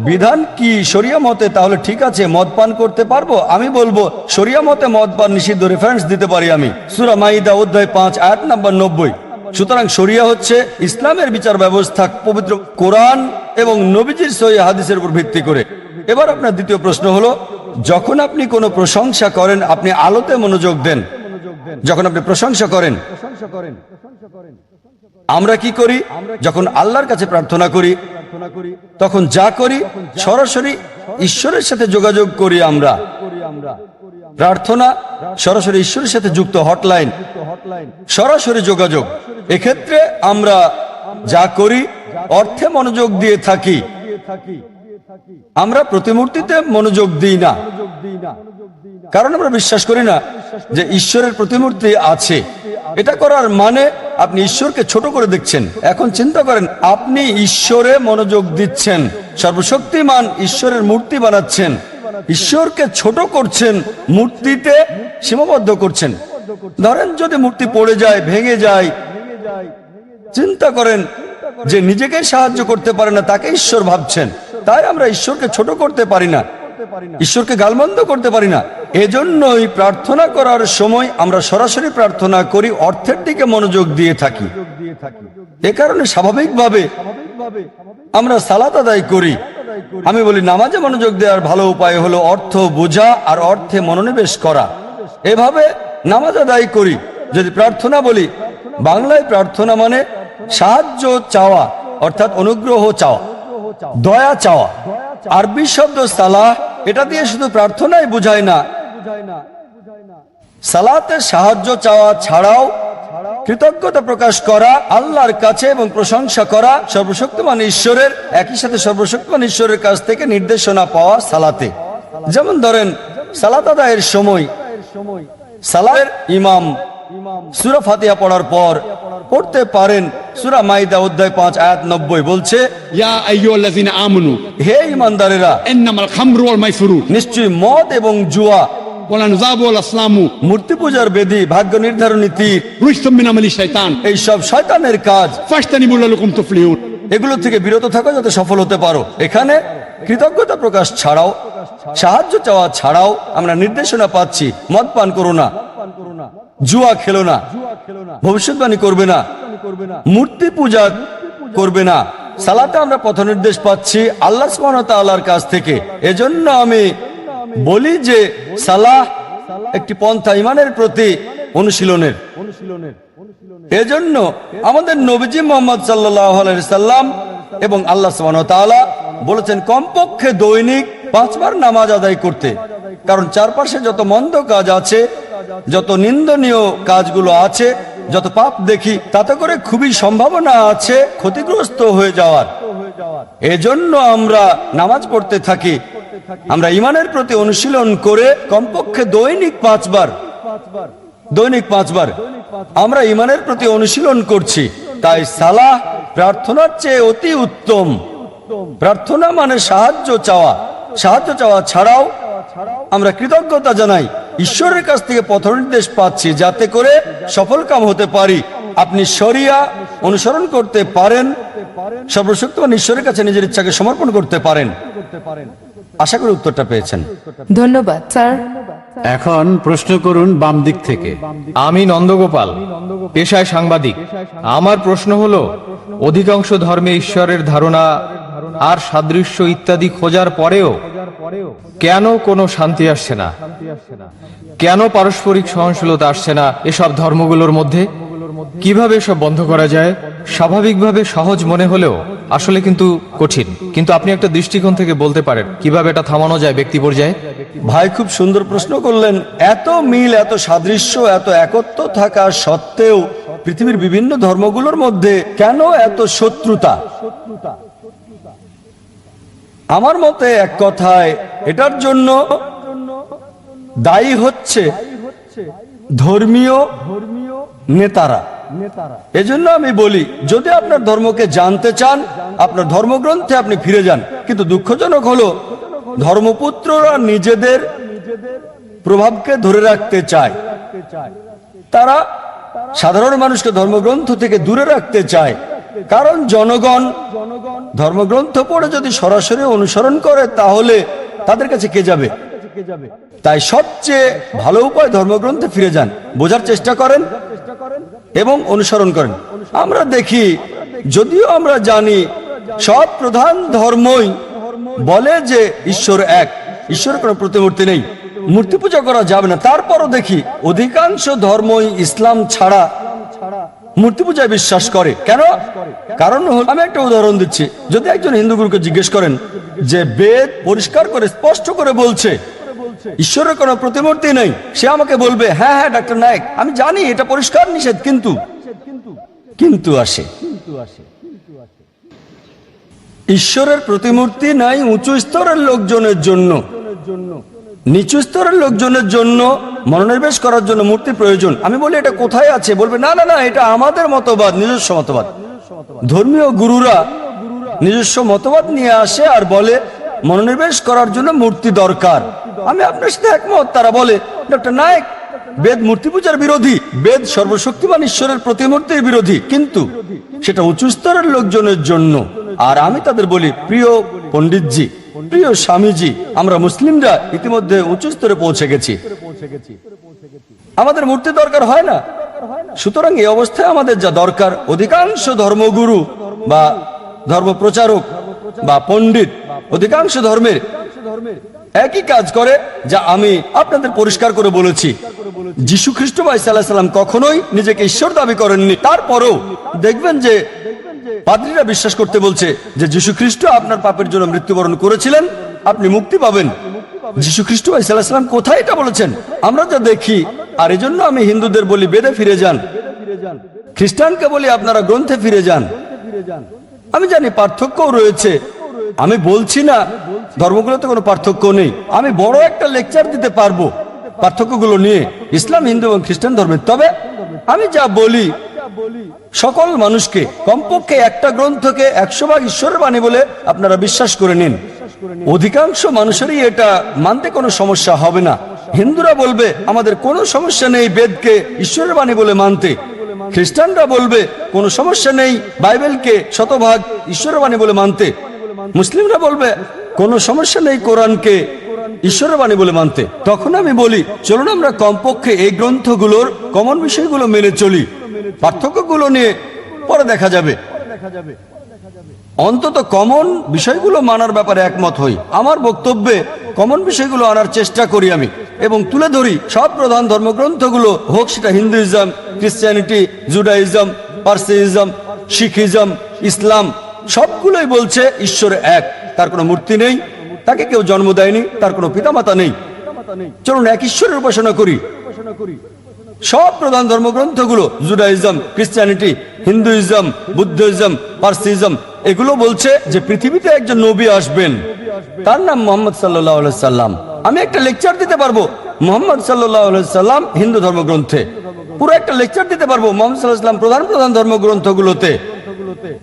বিধান কি শরিয়া মতে, তাহলে ঠিক আছে মদ পান করতে পারবো। আমি বলবো শরিয়া মতে মদ পান নিষিদ্ধ, রেফারেন্স দিতে পারি আমি। সূরা মাইদা অধ্যায় 5 আয়াত নাম্বার 90। সুতরাং শরিয়া হচ্ছে ইসলামের বিচার ব্যবস্থা পবিত্র কোরআন এবং নবীজির সহিহ হাদিসের উপর ভিত্তি করে। এবার আপনার দ্বিতীয় প্রশ্ন হলো, যখন আপনি কোনো প্রশংসা করেন আপনি আলোতে মনোযোগ দেন। যখন আপনি প্রশংসা করেন আমরা কি করি? যখন আল্লাহর কাছে প্রার্থনা করি তখন যা করি সরাসরি ঈশ্বরের সাথে যোগাযোগ করি। আমরা প্রার্থনা সরাসরি ঈশ্বরের সাথে যুক্ত, হটলাইন, সরাসরি যোগাযোগ। এক্ষেত্রে আমরা যা করি অর্থে মনোযোগ দিয়ে থাকি, আমরা প্রতিমূর্তিতে মনোযোগ দিই না, কারণ আমরা বিশ্বাস করি না যে ঈশ্বরের প্রতিমূর্তি আছে। এটা করার মানে আপনি ঈশ্বরকে ছোট করে দেখছেন। এখন চিন্তা করেন, আপনি ঈশ্বরে মনোযোগ দিচ্ছেন, সর্বশক্তিমান ঈশ্বরের মূর্তি বানাচ্ছেন, ঈশ্বরকে ছোট করছেন, মূর্তিতে সীমাবদ্ধ করছেন। ধরেন যদি মূর্তি পড়ে যায়, ভেঙে যায়, চিন্তা করেন যে নিজেকে সাহায্য করতে পারে না তাকে ঈশ্বর ভাবছেন। তাই আমরা ঈশ্বরকে ছোট করতে পারি না, ঈশ্বরকে গালমন্দ করতে পারি না। এজন্যই প্রার্থনা করার সময় আমরা সরাসরি প্রার্থনা করি, অর্থের দিকে মনোযোগ দিয়ে থাকি। এ কারণে স্বাভাবিকভাবে আমরা সালাত আদায় করি। আমি বলি নামাজে মনোযোগ দেওয়ার ভালো উপায় হলো অর্থ বোঝা আর অর্থে মনোনিবেশ করা। এভাবে নামাজ আদায় করি। যদি প্রার্থনা বলি, বাংলায় প্রার্থনা মানে সাহায্য চাওয়া, অর্থাৎ অনুগ্রহ চাওয়া, দয়া চাওয়া। আরবি শব্দ সালাহ, এটা দিয়ে শুধু প্রার্থনাই বোঝায় না, সালাতে সাহায্য চাওয়া ছাড়াও কৃতজ্ঞতা প্রকাশ করা আল্লাহর কাছে এবং প্রশংসা করা সর্বশক্তিমান ঈশ্বরের, একই সাথে সর্বশক্তিমান ঈশ্বরের কাছ থেকে নির্দেশনা পাওয়া সালাতে। যেমন ধরেন সালাত আদায়ের সময় সালাতের ইমাম সূরা ফাতিহা পড়ার পর পড়তে পারেন সূরা মাইদা অধ্যায় 5 আয়াত 90 বলছে, ইয়া আইয়ুহাল্লাযিনা আমানু, হে ঈমানদারেরা, ইন্নামাল খামরু ওয়াল মাইসিরু, নিশ্চয়ই মদ এবং জুয়া, ওয়াল আনযাবু ওয়াল আসলামু, মূর্তি পূজার বেদী, ভাগ্য নির্ধারণী তীর, রুজতুম মিন আমালি শাইতান, এই সব শয়তানের কাজ, ফাজতানিবু লাকুম তুফলিহুন, এগুলো থেকে বিরত থাকো যাতে সফল হতে পারো। এখানে কৃতজ্ঞতা প্রকাশ ছাড়াও, সাহায্য চাওয়া ছাড়াও আমরা নির্দেশনা পাচ্ছি, মদ পান করো না, জুয়া খেলো না, ভবিষ্যৎবাণী করবে না, মূর্তি পূজা করবে না। সালাতে আমরা পথ নির্দেশ পাচ্ছি আল্লাহ সুবহানাহু ওয়া তাআলার কাছ থেকে। এজন্য আমি বলি যে সালাহ একটি পন্থা ঈমানের প্রতি অনুশীলনের। এজন্য আমাদের নবীজি মুহাম্মদ সাল্লাল্লাহু আলাইহি সাল্লাম এবং আল্লাহ সুবহানাহু ওয়া তাআলা বলেছেন কমপক্ষে দৈনিক 5 বার নামাজ আদায় করতে। কারণ চারপাশে যত মন্দ কাজ আছে, যত নিন্দনীয় কাজগুলো আছে, যত পাপ দেখি, তাতে করে খুবই সম্ভাবনা আছে ক্ষতিগ্রস্ত হয়ে যাওয়ার। এজন্য আমরা নামাজ পড়তে থাকি, আমরা ঈমানের প্রতি অনুশীলন করে কমপক্ষে দৈনিক 5 বার আমরা ঈমানের প্রতি অনুশীলন করছি। তাই সালাহ প্রার্থনার চেয়ে অতি উত্তম। প্রার্থনা মানে সাহায্য চাওয়া ছাড়াও আমরা কৃতজ্ঞতা জানাই, ঈশ্বরের কাছ থেকে পথ নির্দেশ পাচ্ছি যাতে করে সফল কাম হতে পারি। আপনি শরিয়া অনুসরণ করতে পারেন, সর্বশক্তিমান ঈশ্বরের কাছে নিজের ইচ্ছাকে সমর্পণ করতে পারেন। আশা করি উত্তরটা পেয়েছেন। ধন্যবাদ স্যার। এখন প্রশ্ন করুন বাম দিক থেকে। আমি নন্দগোপাল, পেশায় সাংবাদিক। আমার প্রশ্ন হলো, অধিকাংশ ধর্মে ঈশ্বরের ধারণা আর সাদৃশ্য ইত্যাদি খোঁজার পরেও কেন কোনো শান্তি আসছে না? কেন পারস্পরিক সহনশীলতা আসছে না এসব ধর্মগুলোর মধ্যে? কিভাবে এসব বন্ধ করা যায়? স্বাভাবিকভাবে সহজ মনে হলেও আসলে কিন্তু কঠিন। কিন্তু আপনি একটা দৃষ্টিকোণ থেকে বলতে পারেন কিভাবে এটা থামানো যায় ব্যক্তি পর্যায়ে? ভাই খুব সুন্দর প্রশ্ন করলেন। এত মিল, এত সাদৃশ্য, এত একত্ব থাকা সত্ত্বেও পৃথিবীর বিভিন্ন ধর্মগুলোর মধ্যে কেন এত শত্রুতা? আমার মতে এক কথায় এটার জন্য দায়ী হচ্ছে ধর্মীয় নেতারা। এজন্য আমি বলি, যদি আপনার ধর্মকে জানতে চান আপনার ধর্মগ্রন্থে আপনি ফিরে যান। কিন্তু দুঃখজনক হলো ধর্মপুত্ররা নিজেদের প্রভাবকে ধরে রাখতে চায়, তারা সাধারণ মানুষকে ধর্মগ্রন্থ থেকে দূরে রাখতে চায়। কারণ জনগণ ধর্মগ্রন্থ পড়ে যদি সরাসরি অনুসরণ করে তাহলে তাদের কাছে কে যাবে? তাই সবচেয়ে ভালো উপায় ধর্মগ্রন্থে ফিরে যান, বোঝার চেষ্টা করেন এবং অনুসরণ করেন। আমরা দেখি, যদিও আমরা জানি সব প্রধান ধর্মই বলে যে ঈশ্বর এক, ঈশ্বরের কোনো প্রতিমূর্তি নেই, মূর্তি পূজা করা যাবে না, তারপরও দেখি অধিকাংশ ধর্মই ইসলাম ছাড়া মূর্তি পূজায় বিশ্বাস করে। কেন? কারণ হল, আমি একটা উদাহরণ দিচ্ছি। যদি একজন হিন্দু গুরুকে জিজ্ঞেস করেন যে বেদ পরিষ্কার করে স্পষ্ট করে বলছে ঈশ্বরের কোনো প্রতিমূর্তি নেই, সে আমাকে বলবে, হ্যাঁ হ্যাঁ ডাক্তার নায়েক, আমি জানি এটা পরিষ্কার নিষেধ, কিন্তু আসে ঈশ্বরের প্রতিমূর্তি নাই উঁচু স্তরের লোকজনের জন্য, নিচু স্তরের লোকজনের জন্য মনোনিবেশ করার জন্য মূর্তি প্রয়োজন। আমি বলি এটা কোথায় আছে? বলবে না না না, এটা আমাদের মতবাদ, নিজস্ব মতবাদ। ধর্মীয় গুরুরা নিজস্ব মতবাদ নিয়ে আসে আর বলে মনোনিবেশ করার জন্য মূর্তি দরকার। আমি আপনার সাথে একমত। তারা বলে, ডক্টর নায়েক, বেদ মূর্তি পূজার বিরোধী, বেদ সর্বশক্তিমান ঈশ্বরের প্রতিমূর্তির বিরোধী, কিন্তু সেটা উঁচু স্তরের লোকজনের জন্য। আর আমি তাদের বলি, প্রিয় পণ্ডিতজি, প্রিয় স্বামীজি, আমরা মুসলিমরা ইতিমধ্যে উঁচু স্তরে পৌঁছে গেছি, আমাদের মূর্তি দরকার হয় না। সুতরাং এই অবস্থায় আমাদের যা দরকার, অধিকাংশ ধর্মগুরু বা ধর্ম প্রচারক বা পণ্ডিত অধিকাংশ ধর্মের একই কাজ করে, যা আমি আপনাদের পরিষ্কার করে বলেছি। যীশু খ্রিস্ট ভাই সাল্লাল্লাহু আলাইহি সাল্লাম কখনোই নিজেকে ঈশ্বর দাবি করেননি। তারপরেও দেখবেন যে পাদ্রীরা বিশ্বাস করতে বলছে যে যীশু খ্রিস্ট আপনার পাপের জন্য মৃত্যুবরণ করেছিলেন, আপনি মুক্তি পাবেন। যীশু খ্রিস্ট ভাই সাল্লাল্লাহু আলাইহি সাল্লাম কোথায় এটা বলেছেন? আমরা যা দেখি। আর এজন্য আমি হিন্দুদের বলি বেদে ফিরে যান, খ্রিস্টানকে বলি আপনারা গ্রন্থে ফিরে যান। আমি জানি পার্থক্যও রয়েছে, আমি বলছি না ধর্মগুলোতে কোনো পার্থক্য নেই। আমি বড় একটা লেকচার দিতে পারবো পার্থক্যগুলো নিয়ে, ইসলাম, হিন্দু এবং খ্রিস্টান ধর্মের। তবে আমি যা বলি, সকল মানুষকে কমপক্ষে একটা গ্রন্থকে 100 ঈশ্বরের বাণী বলে আপনারা বিশ্বাস করে নিন। অধিকাংশ মানুষেরই এটা মানতে কোনো সমস্যা হবে না। হিন্দুরা বলবে আমাদের কোনো সমস্যা নেই বেদকে ঈশ্বরের বাণী বলে মানতে, খ্রিস্টানরা বলবে কোনো সমস্যা নেই বাইবেলকে শতভাগ ঈশ্বরের বাণী বলে মানতে, মুসলিমরা বলবে কোনো সমস্যা নেই কোরআনকে ঈশ্বরের বাণী বলে মানতে। তখন আমি বলি, চলুন আমরা কমপক্ষে এই গ্রন্থগুলোর কমন বিষয়গুলো মেনে চলি, পার্থক্যগুলো নিয়ে পরে দেখা যাবে। অন্তত কমন বিষয়গুলো মানার ব্যাপারে একমত হই। আমার বক্তব্যে কমন বিষয়গুলো আনার চেষ্টা করি আমি, এবং তুলে ধরি সব প্রধান ধর্মগ্রন্থগুলো, হোক সেটা হিন্দুইজম, ক্রিশ্চিয়ানিটি, জুডাইজম, পার্সিজম, শিখিজম, ইসলাম, সবগুলোই বলছে ঈশ্বর এক, তার কোনো মূর্তি নেই, তাকে কেউ জন্ম দেয়নি, তার কোনো পিতামাতা নেই। চলুন এক ঈশ্বরের উপাসনা করি। সব প্রধান ধর্মগ্রন্থগুলো, জুডাইজম, ক্রিশ্চিয়ানিটি, হিন্দুইজম, বুদ্ধিজম, পার্সিজম, এগুলো বলছে যে পৃথিবীতে একজন নবী আসবেন, তার নাম মুহাম্মদ সাল্লাল্লাহু আলাইহি সাল্লাম। আমি একটা লেকচার দিতে পারবো মুহাম্মদ সাল্লাল্লাহু আলাইহি সাল্লাম হিন্দু ধর্মগ্রন্থে, পুরো একটা লেকচার দিতে পারবো মুহাম্মদ সাল্লাল্লাহু আলাইহি সাল্লাম প্রধান প্রধান ধর্মগ্রন্থগুলোতে।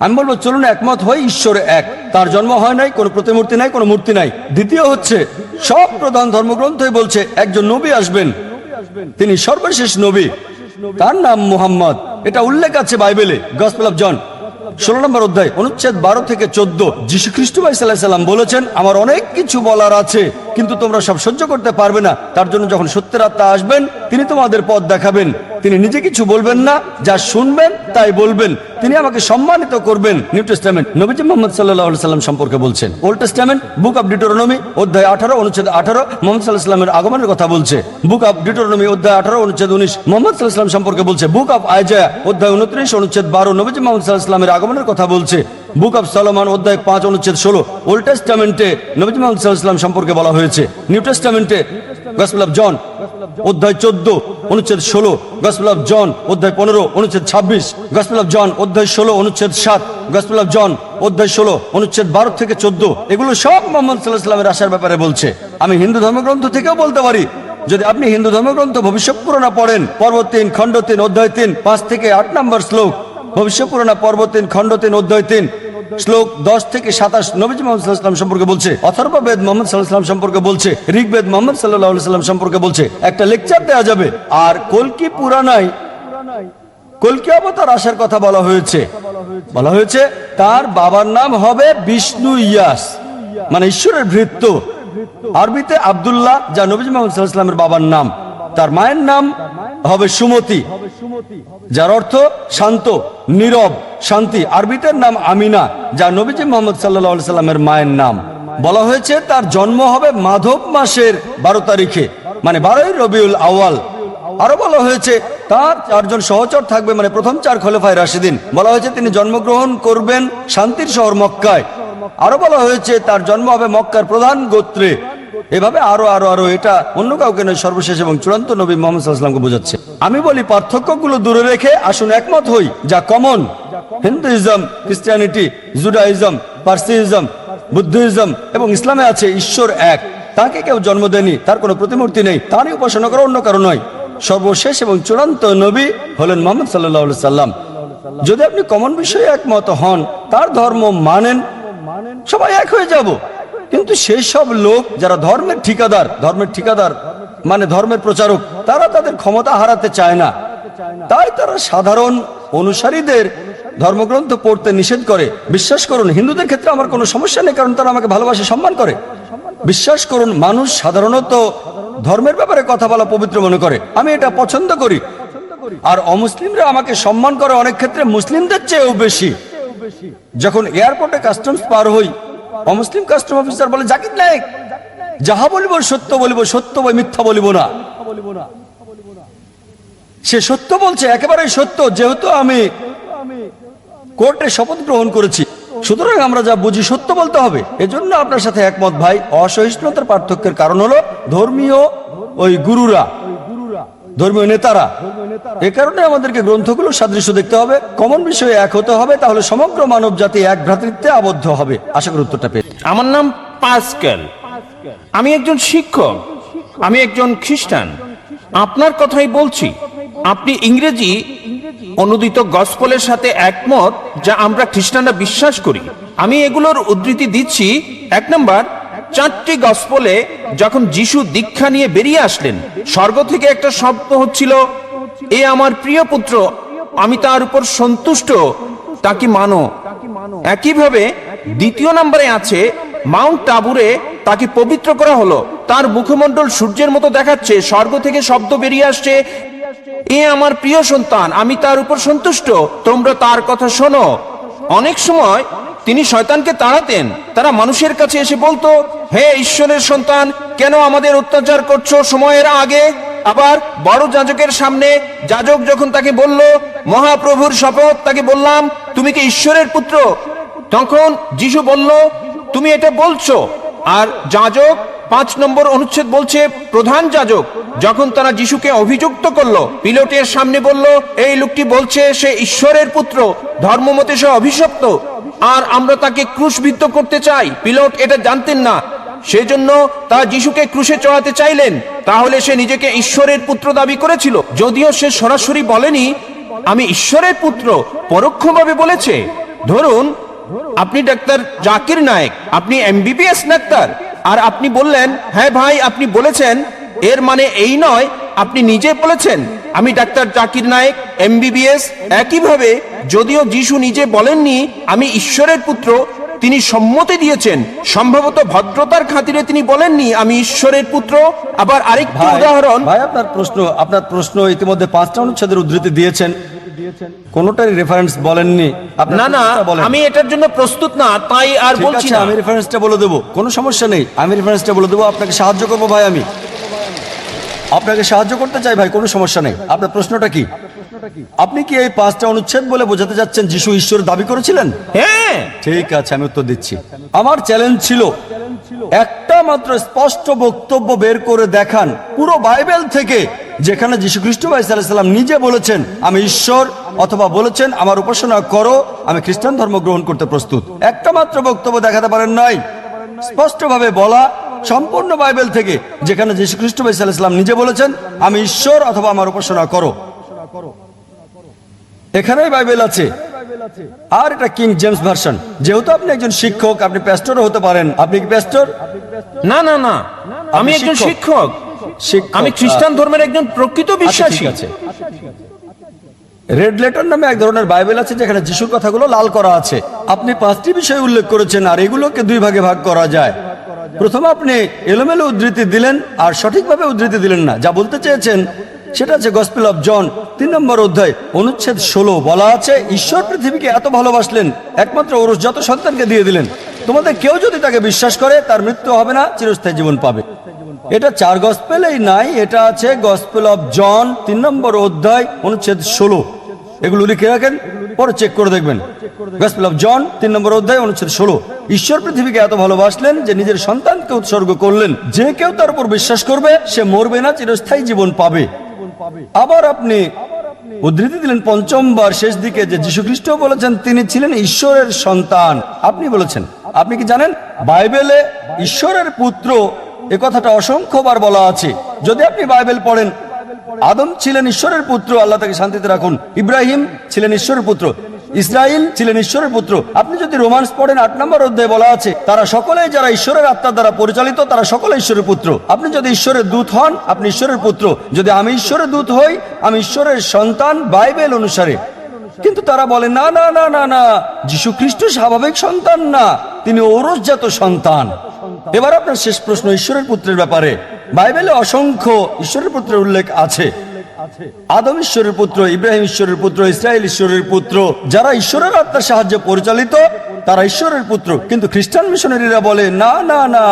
আমি বলবো চলুন একমত হই, ঈশ্বর এক, তার জন্ম হয় নাই, কোনো প্রতিমূর্তি নাই, কোনো মূর্তি নাই। দ্বিতীয় হচ্ছে, সব প্রধান ধর্মগ্রন্থই বলছে একজন নবী আসবেন, তিনি সর্বশেষ নবী, তার নাম মুহাম্মদ। এটা উল্লেখ আছে বাইবেলে, গসপেল অফ জন 16 নম্বর অধ্যায়, অনুচ্ছেদ 12 থেকে 14। যীশু খ্রিস্ট ভাই সাল্লাল্লাহু আলাইহি সাল্লাম বলেছেন, আমার অনেক কিছু বলার আছে, কিন্তু তোমরা সব সহ্য করতে পারবে না। তার জন্য যখন সত্যের আত্মা আসবেন, তিনি তোমাদের পথ দেখাবেন। তিনি নিজে কিছু বলবেন না, যা শুনবেন তাই বলবেন। তিনি আমাকে সম্মানিত করবেন। নিউ টেস্টামেন্ট নবীজি মুহাম্মদ সাল্লাল্লাহু আলাইহি সাল্লাম সম্পর্কে বলছেন। ওল্ড টেস্টামেন্ট বুক অফ ডিউটেরোনমি অধ্যায় 18 অনুচ্ছেদ 18 মুহাম্মদ সাল্লাল্লাহু আলাইহি সাল্লামের আগমনের কথা বলছে। বুক অফ ডিউটেরোনমি অধ্যায় 18 অনুচ্ছেদ 19 মুহাম্মদ সাল্লাল্লাহু আলাইহি সাল্লাম সম্পর্কে বলছে। বুক অফ আইজায়া অধ্যায় 29 অনুচ্ছেদ 12 নবীজি মুহাম্মদ সাল্লাল্লাহু আলাইহি সাল্লামের আগমনের কথা বলছে। বুক অফ সলোমন অধ্যায় 5 অনুচ্ছেদ 16 ওল্ড টেস্টামেন্টে নবীজি মুহাম্মদ সাল্লাল্লাহু আলাইহি সাল্লাম সম্পর্কে বলা হয়েছে। নিউ টেস্টামেন্টে গসপেল অফ জন অধ্যায় 14 অনুচ্ছেদ 16, গসপেল অফ জন অধ্যায় 15 অনুচ্ছেদ 26, গসপেল অফ জন অধ্যায় 16 অনুচ্ছেদ 7, গসপেল অফ জন অধ্যায় 16 অনুচ্ছেদ 12 থেকে 14। এগুলো সব মুহাম্মদ সাল্লাল্লাহু আলাইহি সাল্লামের আসার ব্যাপারে বলছে। আমি হিন্দু ধর্মগ্রন্থ থেকেও বলতে পারি, যদি আপনি হিন্দু ধর্মগ্রন্থ ভবিষ্যৎ পুরাণ পড়েন, পর্ব 3 খণ্ড 3 অধ্যায় 3 5 থেকে 8 নম্বর শ্লোক, ভবিষ্যৎ পুরাণ পর্ব 3 খণ্ড 3 অধ্যায় 3 শ্লোক 10 থেকে 27 নবীজি মুহাম্মদ সাল্লাল্লাহু আলাইহি সাল্লাম সম্পর্কে বলছে। অথর্ববেদ মুহাম্মদ সাল্লাল্লাহু আলাইহি সাল্লাম সম্পর্কে বলছে। ঋগ্বেদ মুহাম্মদ সাল্লাল্লাহু আলাইহি সাল্লাম সম্পর্কে বলছে। একটা লেকচার দেওয়া যাবে। আর কল্কি পুরাণায় কল্কি অবতার আসার কথা বলা হয়েছে তার বাবার নাম হবে বিষ্ণু ইয়াস, মানে ঈশ্বরের ভৃত্য। আরবিতে আব্দুল্লাহ, যা নবীজি মুহাম্মদ সাল্লাল্লাহু আলাইহি সাল্লামের বাবার নাম। তার মায়ের নাম হবে সুমতি। যার অর্থ শান্ত, নীরব, শান্তি। আরবিতের নাম আমিনা, যা নবীজি মোহাম্মদ সাল্লাল্লাহু আলাইহি সাল্লামের মায়ের নাম। বলা হয়েছে তার জন্ম হবে মাধব মাসের 12 তারিখে, মানে 12ই রবিউল আউয়াল। আরো বলা হয়েছে তার 4 জন সহচর থাকবে, মানে প্রথম 4 খলিফায়ে রাশিদিন। বলা হয়েছে তিনি জন্মগ্রহণ করবেন শান্তির শহর মক্কায়। আরো বলা হয়েছে তার জন্ম হবে মক্কার প্রধান গোত্রে। এভাবে আরো আরো আরো, এটা অন্য কাউকে নয়, সর্বশেষ এবং চূড়ান্ত নবী মুহাম্মদ সাল্লাল্লাহু আলাইহি ওয়াসাল্লামকে বোঝাচ্ছে। আমি বলি পার্থক্যগুলো দূরে রেখে আসুন একমত হই যা common. Hinduism, Christianity, Judaism, Parsiism, Buddhism এবং ইসলামে আছে ঈশ্বর এক। তাকে কেউ জন্ম দেয়নি, তার কোনো প্রতিমূর্তি নেই, তারই উপাসনা করা অন্য কারো নয়। সর্বশেষ এবং চূড়ান্ত নবী হলেন মুহাম্মদ সাল্লাল্লাহু আলাইহি সাল্লাম। যদি আপনি কমন বিষয়ে একমত হন, তার ধর্ম মানেন, সবাই এক হয়ে যাব। কিন্তু সেই সব লোক যারা ধর্মের ঠিকাদার মানে ধর্মের প্রচারক, তারা তাদের ক্ষমতা হারাতে চায় না। তাই তারা সাধারণ অনুসারীদের ধর্মগ্রন্থ পড়তে নিষেধ করে। বিশ্বাস করুন, হিন্দুদের ক্ষেত্রে আমার কোনো সমস্যা নেই, কারণ তারা আমাকে ভালোবাসে, সম্মান করে। বিশ্বাস করুন, মানুষ সাধারণত ধর্মের ব্যাপারে কথা বলা পবিত্র মনে করে, আমি এটা পছন্দ করি। আর অমুসলিমরা আমাকে সম্মান করে অনেক ক্ষেত্রে মুসলিমদের চেয়েও বেশি। যখন এয়ারপোর্টে কাস্টমস পার হই, অমুসলিম কাস্টম অফিসার বলে, জাকির নায়েক, যাহা বলিব সত্য বলিব, সত্য বই মিথ্যা বলিব না। সে সত্য বলছে, একেবারেই সত্য, যেহেতু আমি কোর্টে শপথ গ্রহণ করেছি, সুতরাং আমরা যা বুঝি সত্য বলতে হবে। এজন্য আপনার সাথে একমত ভাই। অসহিষ্ণুতার পার্থক্যের কারণ হলো ধর্মীয় ওই গুরুরা, ধর্মীয় নেতারা। এ কারণে আমাদেরকে গ্রন্থগুলো সাদৃশ্য দেখতে হবে, কমন বিষয়ে এক হতে হবে, তাহলে সমগ্র মানব জাতি এক ভ্রাতৃত্বে আবদ্ধ হবে। আশা করি উত্তরটা পেয়ে। আমার নাম পাস্কেল, আমি একজন শিক্ষক, আমি একজন খ্রিস্টান। আপনার কথাই বলছি। আপনি ইংরেজি অনুদিত গসপলের সাথে একমত, যা আমরা খ্রিস্টানরা বিশ্বাস করি। আমি এগুলোর উদ্ধৃতি দিচ্ছি। 1 নম্বর, 4টি গসপলে যখন যিশু দীক্ষা নিয়ে বেরিয়ে আসলেন, স্বর্গ থেকে একটা শব্দ হচ্ছিল, এ আমার প্রিয় পুত্র, আমি তার উপর সন্তুষ্ট, তাকে মানো। একইভাবে 2 নম্বরে আছে, মাউন্ট টাবুরে তাকে পবিত্র করা হলো, তার মুখমণ্ডল সূর্যের মতো দেখাচ্ছে, স্বর্গ থেকে শব্দ বেরিয়ে আসছে, এ আমার প্রিয় সন্তান, আমি তার উপর সন্তুষ্ট, তোমরা তার কথা শোনো। অনেক সময় তিনি শয়তানকে তাড়াতেন। তারা মানুষের কাছে এসে বলতো, হে ঈশ্বরের সন্তান, কেন আমাদের অত্যাচার করছো সময়ের আগে? আবার বড় যাজকের সামনে যাজক যখন তাকে বলল, মহাপ্রভুর শপথ, তাকে বললাম, তুমি কি ঈশ্বরের পুত্র? তখন যিশু বলল, তুমি এটা বলছো। আর যাজক 5 নম্বর অনুচ্ছেদ বলছে, প্রধান যাজক যখন তারা যিশুকে অভিযুক্ত করলো, পিলোটের সামনে বলল, এই লোকটি বলছে সে ঈশ্বরের পুত্র, ধর্মমতে সে অভিশপ্ত, আর আমরা তাকে ক্রুশবিদ্ধ করতে চাই। পিলোট এটা জানতেন না, সেজন্য তা যিশুকে ক্রুশে চড়াতে চাইলেন। তাহলে সে নিজেকে ঈশ্বরের পুত্র দাবি করেছিল, যদিও সে সরাসরি বলেনি আমি ঈশ্বরের পুত্র, পরোক্ষভাবে বলেছে। ধরুন আপনি ডাক্তার জাকির নায়েক, আপনি MBBS ডাক্তার, আর আপনি বললেন, হ্যাঁ ভাই আপনি বলেছেন, এর মানে এই নয় আপনি নিজে বলেছেন আমি ডাক্তার জাকির নায়েক MBBS। একইভাবে যদিও যিশু নিজে বলেননি আমি ঈশ্বরের পুত্র, তিনি সম্মতি দিয়েছেন, সম্ভবত ভদ্রতার খাতিরে তিনি বলেননি আমি ঈশ্বরের পুত্র। আবার আরেকটি উদাহরণ। ভাই, আপনার প্রশ্ন ইতিমধ্যে 5টা অনুচ্ছেদের উদ্ধৃতি দিয়েছেন, কোনটারই রেফারেন্স বলেননি। না না, আমি এটার জন্য প্রস্তুত না, তাই আর বলছি না। আমি রেফারেন্সটা বলে দেবো, কোনো সমস্যা নেই, আমি রেফারেন্সটা বলে দেবো, আপনাকে সাহায্য করবো ভাই, আমি আপনাকে সাহায্য করতে চাই ভাই, কোনো সমস্যা নেই। আপনার প্রশ্নটা কি? আপনি কি এই 5টা অনুচ্ছেদ বলে বোঝাতে যাচ্ছেন যিশু ঈশ্বর দাবি করেছিলেন? হ্যাঁ, ঠিক আছে, আমি উত্তর দিচ্ছি। আমার চ্যালেঞ্জ ছিল একটা মাত্র স্পষ্ট বক্তব্য বের করে দেখান পুরো বাইবেল থেকে, যেখানে যীশু খ্রিস্ট ভাই সাল্লাল্লাহু আলাইহি সাল্লাম নিজে বলেছেন আমি ঈশ্বর, অথবা বলেছেন আমার উপাসনা করো, আমি খ্রিস্টান ধর্ম গ্রহণ করতে প্রস্তুত। একটা মাত্র বক্তব্য দেখাতে পারেন নাই, স্পষ্টভাবে বলা সম্পূর্ণ বাইবেল থেকে, যেখানে যীশু খ্রিস্ট ভাই সাল্লাল্লাহু আলাইহি সাল্লাম নিজে বলেছেন আমি ঈশ্বর, অথবা আমার উপাসনা করো। এখানেই বাইবেল আছে। আর এটা কিং জেমস ভার্সন। যেহেতু আপনি একজন শিক্ষক, আপনি প্যাস্টরও হতে পারেন। আপনি কি প্যাস্টর? না না না, আমি একজন শিক্ষক, আমি খ্রিস্টান ধর্মের একজন প্রকৃত বিশ্বাসী। আছে রেড লেটার নামে এক ধরনের বাইবেল আছে, যেখানে যিশুর কথাগুলো লাল করা আছে। আপনি 5টি বিষয় উল্লেখ করেছেন, আর এগুলোকে 2 ভাগে ভাগ করা যায়। প্রথমে আপনি এলোমেলো উদ্ধৃতি দিলেন আর সঠিকভাবে উদ্ধৃতি দিলেন না। যা বলতে চেয়েছেন সেটা আছে গসপেল অফ জন 3 নম্বর অধ্যায় অনুচ্ছেদ 16। বলা আছে ঈশ্বর পৃথিবীকে এত ভালোবাসলেন একমাত্র ওরসজাত সন্তানকে দিয়ে দিলেন, তোমাদের কেউ যদি তাকে বিশ্বাস করে তার মৃত্যু হবে না, চিরস্থায়ী জীবন পাবে। এটা 4 গসপেলেই নাই, এটা আছে গসপেল অফ জন 3 নম্বর অধ্যায় অনুচ্ছেদ 16। এগুলো লিখে রাখেন, পরে চেক করে দেখবেন। গসপেল অফ জন 3 নম্বর অধ্যায় অনুচ্ছেদ 16। ঈশ্বর পৃথিবীকে এত ভালোবাসলেন যে নিজের সন্তানকে উৎসর্গ করলেন, যে কেউ তার উপর বিশ্বাস করবে সে মরবে না, চিরস্থায়ী জীবন পাবে। আবার আপনি উদ্ধৃতি দিলেন 5ম বার শেষ দিকে যে যীশু খ্রিস্ট বলেছেন তিনি ছিলেন ঈশ্বরের সন্তান। আপনি বলেছেন, আপনি কি জানেন বাইবেলে ঈশ্বরের পুত্র এ কথাটা অসংখ্যবার বলা আছে। যদি আপনি বাইবেল পড়েন, আদম ছিলেন ঈশ্বরের পুত্র, আল্লাহ তাকে শান্তিতে রাখুন। ইব্রাহিম ছিলেন ঈশ্বরের পুত্র, ইসরাইল ছিলেন ঈশ্বরের পুত্র। আপনি যদি রোমান্স পড়েন 8 নম্বর অধ্যায়ে বলা আছে তারা সকলেই যারা ঈশ্বরের আত্মার দ্বারা পরিচালিত তারা সকলে ঈশ্বরের পুত্র। আপনি যদি ঈশ্বরের দূত হন আপনি ঈশ্বরের পুত্র, যদি আমি ঈশ্বরের দূত হই আমি ঈশ্বরের সন্তান বাইবেল অনুসারে। কিন্তু তারা বলে না না না না না, যীশু খ্রিস্ট স্বাভাবিক সন্তান না, তিনি ঔরসজাত সন্তান। এবার আপনার শেষ প্রশ্ন ঈশ্বরের পুত্রের ব্যাপারে। বাইবেলে অসংখ্য ঈশ্বরের পুত্রের উল্লেখ আছে। আদম ঈশ্বরের পুত্র, ইব্রাহিম ঈশ্বরের পুত্র, ইসরায়েল ঈশ্বরের পুত্র। যারা ঈশ্বরের আত্মার সাহায্যে পরিচালিত তারা ঈশ্বরের পুত্র। কিন্তু খ্রিস্টান মিশনারিরা বলে না না না,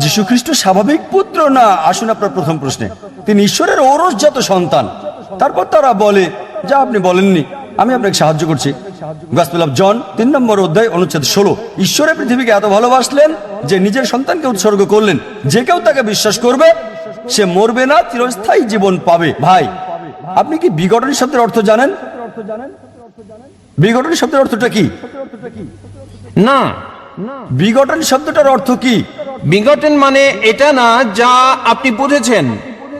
যীশু খ্রিস্ট স্বাভাবিক পুত্র না। আসুন আপনার প্রথম প্রশ্নে, তিনি ঈশ্বরের ঔরসজাত সন্তান। তারপর তারা বলে যা আপনি বলেননি, আমি আপনাকে সাহায্য করছি। গসপেল অফ জন 3 নম্বর অধ্যায় অনুচ্ছেদ 16। ঈশ্বরের পৃথিবীকে এত ভালোবাসলেন যে নিজের সন্তানকে উৎসর্গ করলেন, যে কেউ তাকে বিশ্বাস করবে সে মরবে না, চিরস্থায়ী জীবন পাবে। ভাই, আপনি কি বিগটন শব্দের অর্থ জানেন? বিগটন শব্দের অর্থটা কি? না, বিগটন শব্দটার অর্থ কি? বিগটেন মানে এটা না যা আপনি বুঝেছেন,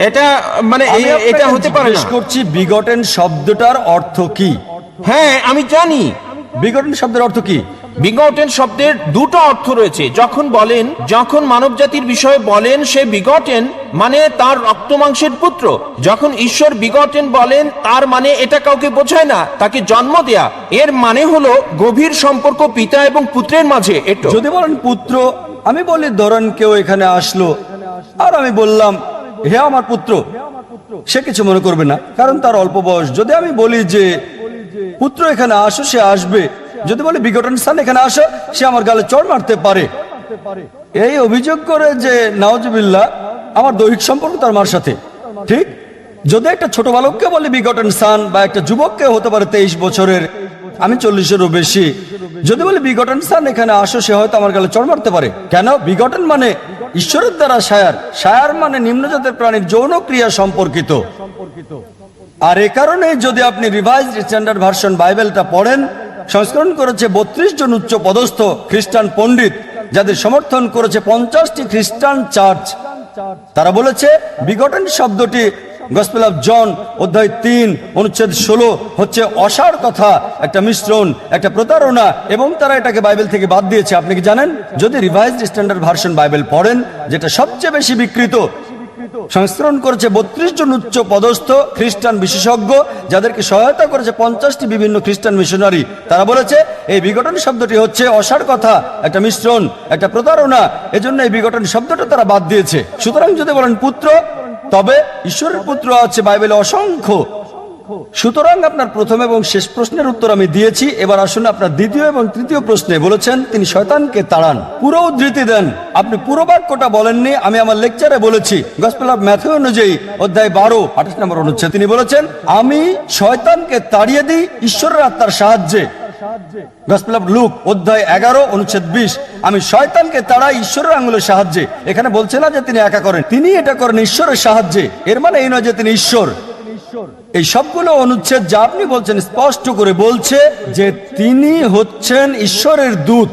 এটা মানে আমি এটা আপনাকে হতে পারে জিজ্ঞেস না। করছি বিগটেন শব্দটার অর্থ কি? হ্যাঁ আমি জানি, বিগটন শব্দের অর্থ কি? বিগটেন শব্দের দুটো অর্থ রয়েছে। যখন মানব জাতির বিষয়ে বলেন সে বিগটেন মানে তার রক্ত মাংসের পুত্র। যখন ঈশ্বর বিগটেন বলেন তার মানে এটা কাউকে বোঝায় না, তাকে জন্ম দেয়া। এর মানে হলো গভীর সম্পর্ক পিতা এবং পুত্রের মাঝে। এটা যদি বলেন পুত্র, আমি বলি ধরেন কেউ এখানে আসলো আর আমি বললাম হে আমার পুত্র, সে কিছু মনে করবে না, কারণ তার অল্প বয়স। যদি আমি বলি যে পুত্র এখানে আসো, সে আসবে। যদি বলি বিগটন স্থান এখানে আসো, সে আমার গালে চড় মারতে পারে। এই অভিযোগ করে যে নাউজুবিল্লাহ আমার দৈহিক সম্পর্ক তার মার সাথে। ঠিক, যদি একটা ছোট বালককে বলি বিগটন সান, বা একটা যুবককে হতে পারে 23 বছরের, আমি 40-এরও বেশি, যদি বলি বিগটন সান এখানে আসো, সে হয়তো আমার গালে চড় মারতে পারে। কেন? বিগটন মানে ঈশ্বরের দ্বারা সায়ার, সায়ার মানে নিম্নজাতের প্রাণীর যৌন ক্রিয়া সম্পর্কিত। আর এ কারণে যদি আপনি রিভাইজড স্ট্যান্ডার্ড ভার্সন বাইবেলটা পড়েন, সংস্করণ করেছে 32 জন উচ্চ পদস্থ খ্রিস্টান পণ্ডিত, যাদের সমর্থন করেছে 50টি খ্রিস্টান চার্চ। তারা বলেছে বিগটন শব্দটি গসপেল অফ জন অধ্যায় 3 অনুচ্ছেদ 16 হচ্ছে অসার কথা, একটা মিশ্রণ, একটা প্রতারণা, এবং তারা এটাকে বাইবেল থেকে বাদ দিয়েছে। আপনি কি জানেন? যদি রিভাইজড স্ট্যান্ডার্ড ভার্সন বাইবেল পড়েন, যেটা সবচেয়ে বেশি বিকৃত, সংস্করণ করেছে 32 জন উচ্চ পদস্থ খ্রিস্টান বিশেষজ্ঞ, যাদেরকে সহায়তা করেছে 50টি বিভিন্ন খ্রিস্টান মিশনারি। তারা বলেছে এই বিগটন শব্দটি হচ্ছে অসার কথা, একটা মিশ্রণ, একটা প্রতারণা, এজন্য এই বিগটন শব্দটা তারা বাদ দিয়েছে। সুতরাং যদি বলেন পুত্র, তবে ঈশ্বরের পুত্র আছে বাইবেলে অসংখ্য। সুতরাং আপনার প্রথম এবং শেষ প্রশ্নের উত্তর আমি দিয়েছি। এবার আসুন আপনার দ্বিতীয় এবং তৃতীয় প্রশ্নে। বলেছেন তিনি শয়তানকে তাড়ান, পুরো উদ্ধৃতি দেন। আপনি পুরো বাক্যটা বলেননি, আমি আমার লেকচারে বলেছি। গসপেল অফ ম্যাথিউ অনুযায়ী অধ্যায় 12 28 নম্বর অনুচ্ছেদ তিনি বলেছেন আমি শয়তানকে তাড়িয়ে দিই ঈশ্বরের আত্মার সাহায্যে। গসপেল অফ লুক অধ্যায় 11 অনুচ্ছেদ 20 আমি শয়তানকে তাড়াই ঈশ্বরের আঙুলের সাহায্যে। এখানে বলছে না যে তিনি একা করেন, তিনি এটা করেন ঈশ্বরের সাহায্যে। এর মানে এই নয় যে তিনি ঈশ্বর। এই সবগুলো অনুচ্ছেদ যা আপনি বলছেন স্পষ্ট করে বলছে যে তিনি হচ্ছেন ঈশ্বরের দূত,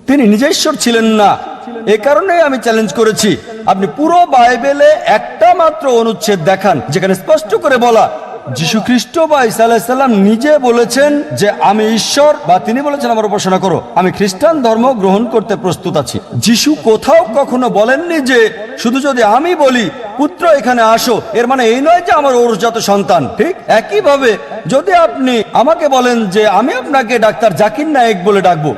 তিনি নিজে ঈশ্বর ছিলেন না। এ কারণে আমি চ্যালেঞ্জ করেছি আপনি পুরো বাইবেলে একটা মাত্র অনুচ্ছেদ দেখান যেখানে স্পষ্ট করে বলা যীশু খ্রিস্ট বা ঈসা আলাইহিস সালাম নিজে বলেছেন যে আমি ঈশ্বর, বা তিনি বলেছেন আমার উপাসনা করো, আমি খ্রিস্টান ধর্ম গ্রহণ করতে প্রস্তুত আছি। যীশু কোথাও কখনো বলেননি যে শুধু যদি আমি বলি পুত্র এখানে আসো, এর মানে এই নয় যে আমার ঔরসজাত সন্তান। ঠিক একইভাবে যদি আপনি আমাকে বলেন যে আমি আপনাকে ডাক্তার জাকির নায়েক বলে ডাকবো,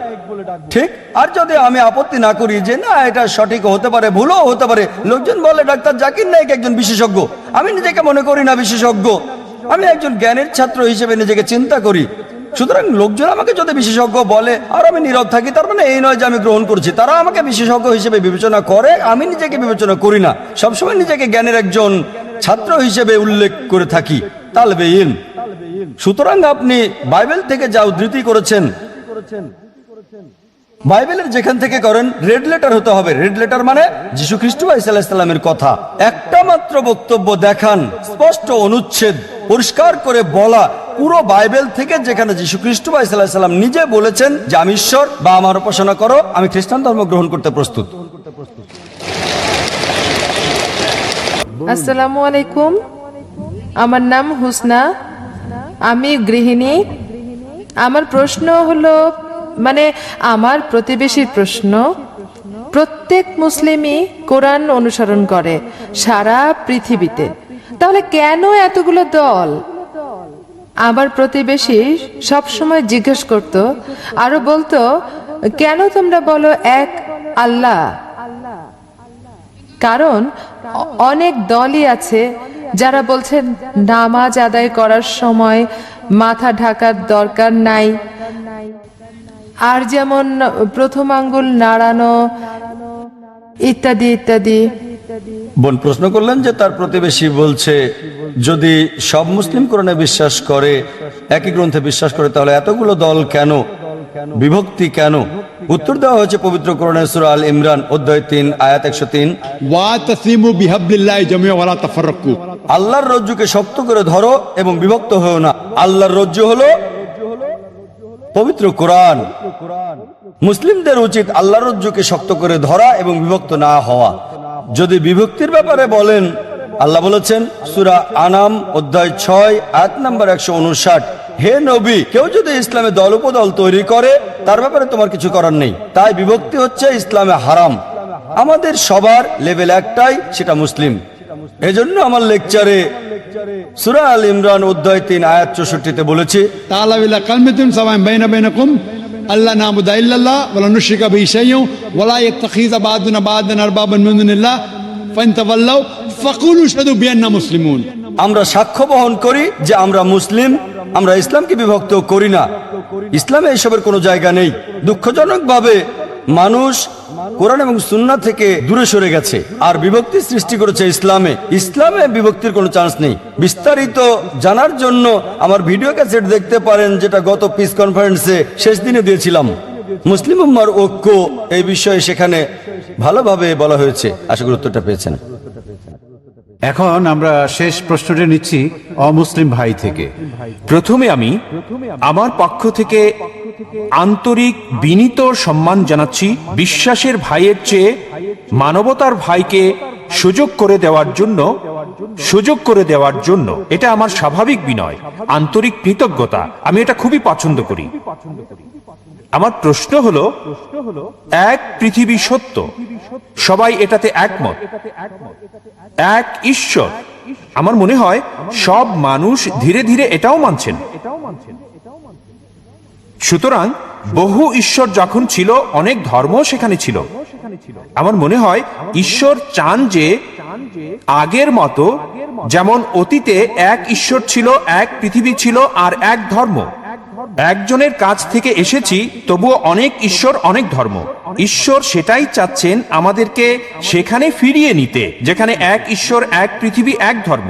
ঠিক। আর যদি আমি আপত্তি না করি যে না এটা সঠিক হতে পারে, ভুলও হতে পারে, লোকজন বলে ডাক্তার জাকির নায়েক একজন বিশেষজ্ঞ, আমি নিজেকে মনে করি না বিশেষজ্ঞ, আমি একজন জ্ঞানের ছাত্র হিসেবে নিজেকে চিন্তা করি। সুতরাং লোকজন আমাকে যদি বিশেষজ্ঞ বলে আর আমি নীরব থাকি, তার মানে এই নয় যে আমি গ্রহণ করছি। তারা আমাকে বিশেষজ্ঞ হিসেবে বিবেচনা করে, আমি নিজেকে বিবেচনা করি না। সবসময় নিজেকে জ্ঞানের একজন ছাত্র হিসেবে উল্লেখ করে থাকি, তালবে ইলম। সুতরাং আপনি বাইবেল থেকে যা উদ্ধৃতি করেছেন, বাইবেলের যেখান থেকে করেন, রেড লেটার হতে হবে। রেড লেটার মানে যীশু খ্রিস্ট আলাইহিস সালামের কথা। একটা মাত্র বক্তব্য দেখান, স্পষ্ট অনুচ্ছেদ পরিষ্কার করে বলা পুরো বাইবেল থেকে, যেখানে যীশু খ্রিস্ট আলাইহিস সালাম নিজে বলেছেন যে আমি ঈশ্বর বা আমার উপাসনা করো, আমি খ্রিস্টান ধর্ম গ্রহণ করতে প্রস্তুত। আসসালামু আলাইকুম, আমার নাম হুসনা, আমি গৃহিণী। আমার প্রশ্ন হলো, মানে আমার প্রতিবেশীর প্রশ্ন, প্রত্যেক মুসলিমই কোরআন অনুসরণ করে সারা পৃথিবীতে, তাহলে কেন এতগুলো দল? আমার প্রতিবেশী সব সময় জিজ্ঞেস করত, আরো বলতো, কেন তোমরা বলো এক আল্লাহ? কারণ অনেক দলই আছে যারা বলছেন নামাজ আদায় করার সময় মাথা ঢাকার দরকার নাই, আর যেমন প্রথম আঙ্গুল নাড়ানো ইত্যাদি ইত্যাদি। বোন প্রশ্ন করলেন যে তার প্রতিবেশী বলছে যদি সব মুসলিম কোরআনে বিশ্বাস করে, একই গ্রন্থে বিশ্বাস করে, তাহলে এতগুলো দল কেন, বিভক্তি কেন? উত্তর দেওয়া হয়েছে পবিত্র কোরআনের সূরা আল ইমরান অধ্যায় 3 আয়াত 103, ওয়াতাসিমু বিহাবলিল্লাহি জামিআ ওয়া লা তাফাররাকু। আল্লাহর রজ্জুকে শক্ত করে ধরো এবং বিভক্ত হও না। আল্লাহর রজ্জু হলো পবিত্র কোরআন। মুসলিমদের উচিত আল্লাহর রজ্জুকে শক্ত করে ধরা এবং বিভক্ত না হওয়া। যদি বিভক্তির ব্যাপারে বলেন, আল্লাহ বলেছেন সূরা আনাম অধ্যায় 6 আয়াত নাম্বার 159, হে নবী, কেউ যদি ইসলামে দল উপদল তৈরি করে তার ব্যাপারে তোমার কিছু করার নেই। তাই বিভক্তি হচ্ছে ইসলামে হারাম। আমাদের সবার লেভেল একটাই, সেটা মুসলিম। এজন্য আমার লেকচারে সূরা আল ইমরান অধ্যায় 3 আয়াত 64-তে বলেছি, তাআলা ইলা কালমাতিন সাওয়াইন বাইনা বাইনাকুম আল্লা না'বুদা ইল্লাল্লাহ ওয়া লা নুশরিকা বিহি শাইয়্যান ওয়া লা ইয়াত্তাখিযা বা'দুনা বা'দান আরবাবান মিন দুনিল্লাহ ফাইন তাওয়াল্লাউ ফাকুলু আশহাদু বিআন্না মুসলিমুন। আমরা সাক্ষ্য বহন করি যে আমরা মুসলিম, আমরা ইসলামকে বিভক্ত করি না। ইসলামে এসবের কোনো জায়গা নেই। দুঃখজনকভাবে মানুষ কোরআন এবং সুন্নাহ থেকে দূরে সরে গেছে আর বিভক্তি সৃষ্টি করেছে ইসলামে। ইসলামে বিভক্তির কোনো চান্স নেই। বিস্তারিত জানার জন্য আমার ভিডিও ক্যাসেট দেখতে পারেন, যেটা গত পিস কনফারেন্সে শেষ দিনে দিয়েছিলাম। মুসলিম উম্মার ঐক্য এই বিষয়ে সেখানে ভালোভাবে বলা হয়েছে। আশা করি উত্তরটা পেয়েছেন। এখন আমরা শেষ প্রশ্নটি নিচ্ছি অমুসলিম ভাই থেকে। প্রথমে আমি আমার পক্ষ থেকে আন্তরিক বিনীত সম্মান জানাচ্ছি বিশ্বাসের ভাইয়ের চেয়ে মানবতার ভাইকে সুযোগ করে দেওয়ার জন্য এটা আমার স্বাভাবিক বিনয়, আন্তরিক কৃতজ্ঞতা। আমি এটা খুবই পছন্দ করি। আমার প্রশ্ন হলো, এক পৃথিবী সত্য, সবাই এটাতে একমত, এক ঈশ্বর। আমার মনে হয় সব মানুষ ধীরে ধীরে এটাও মানছেন। সুতরাং বহু ঈশ্বর যখন ছিল, অনেক ধর্ম সেখানে ছিল। আমার মনে হয় ঈশ্বর চান যে আগের মতো, যেমন অতীতে এক ঈশ্বর ছিল, এক পৃথিবী ছিল আর এক ধর্ম, একজনের কাছ থেকে এসেছি, তবুও অনেক ঈশ্বর, অনেক ধর্ম। ঈশ্বর সেটাই চাচ্ছেন আমাদেরকে সেখানে ফিরিয়ে নিতে, যেখানে এক ঈশ্বর, এক পৃথিবী, এক ধর্ম।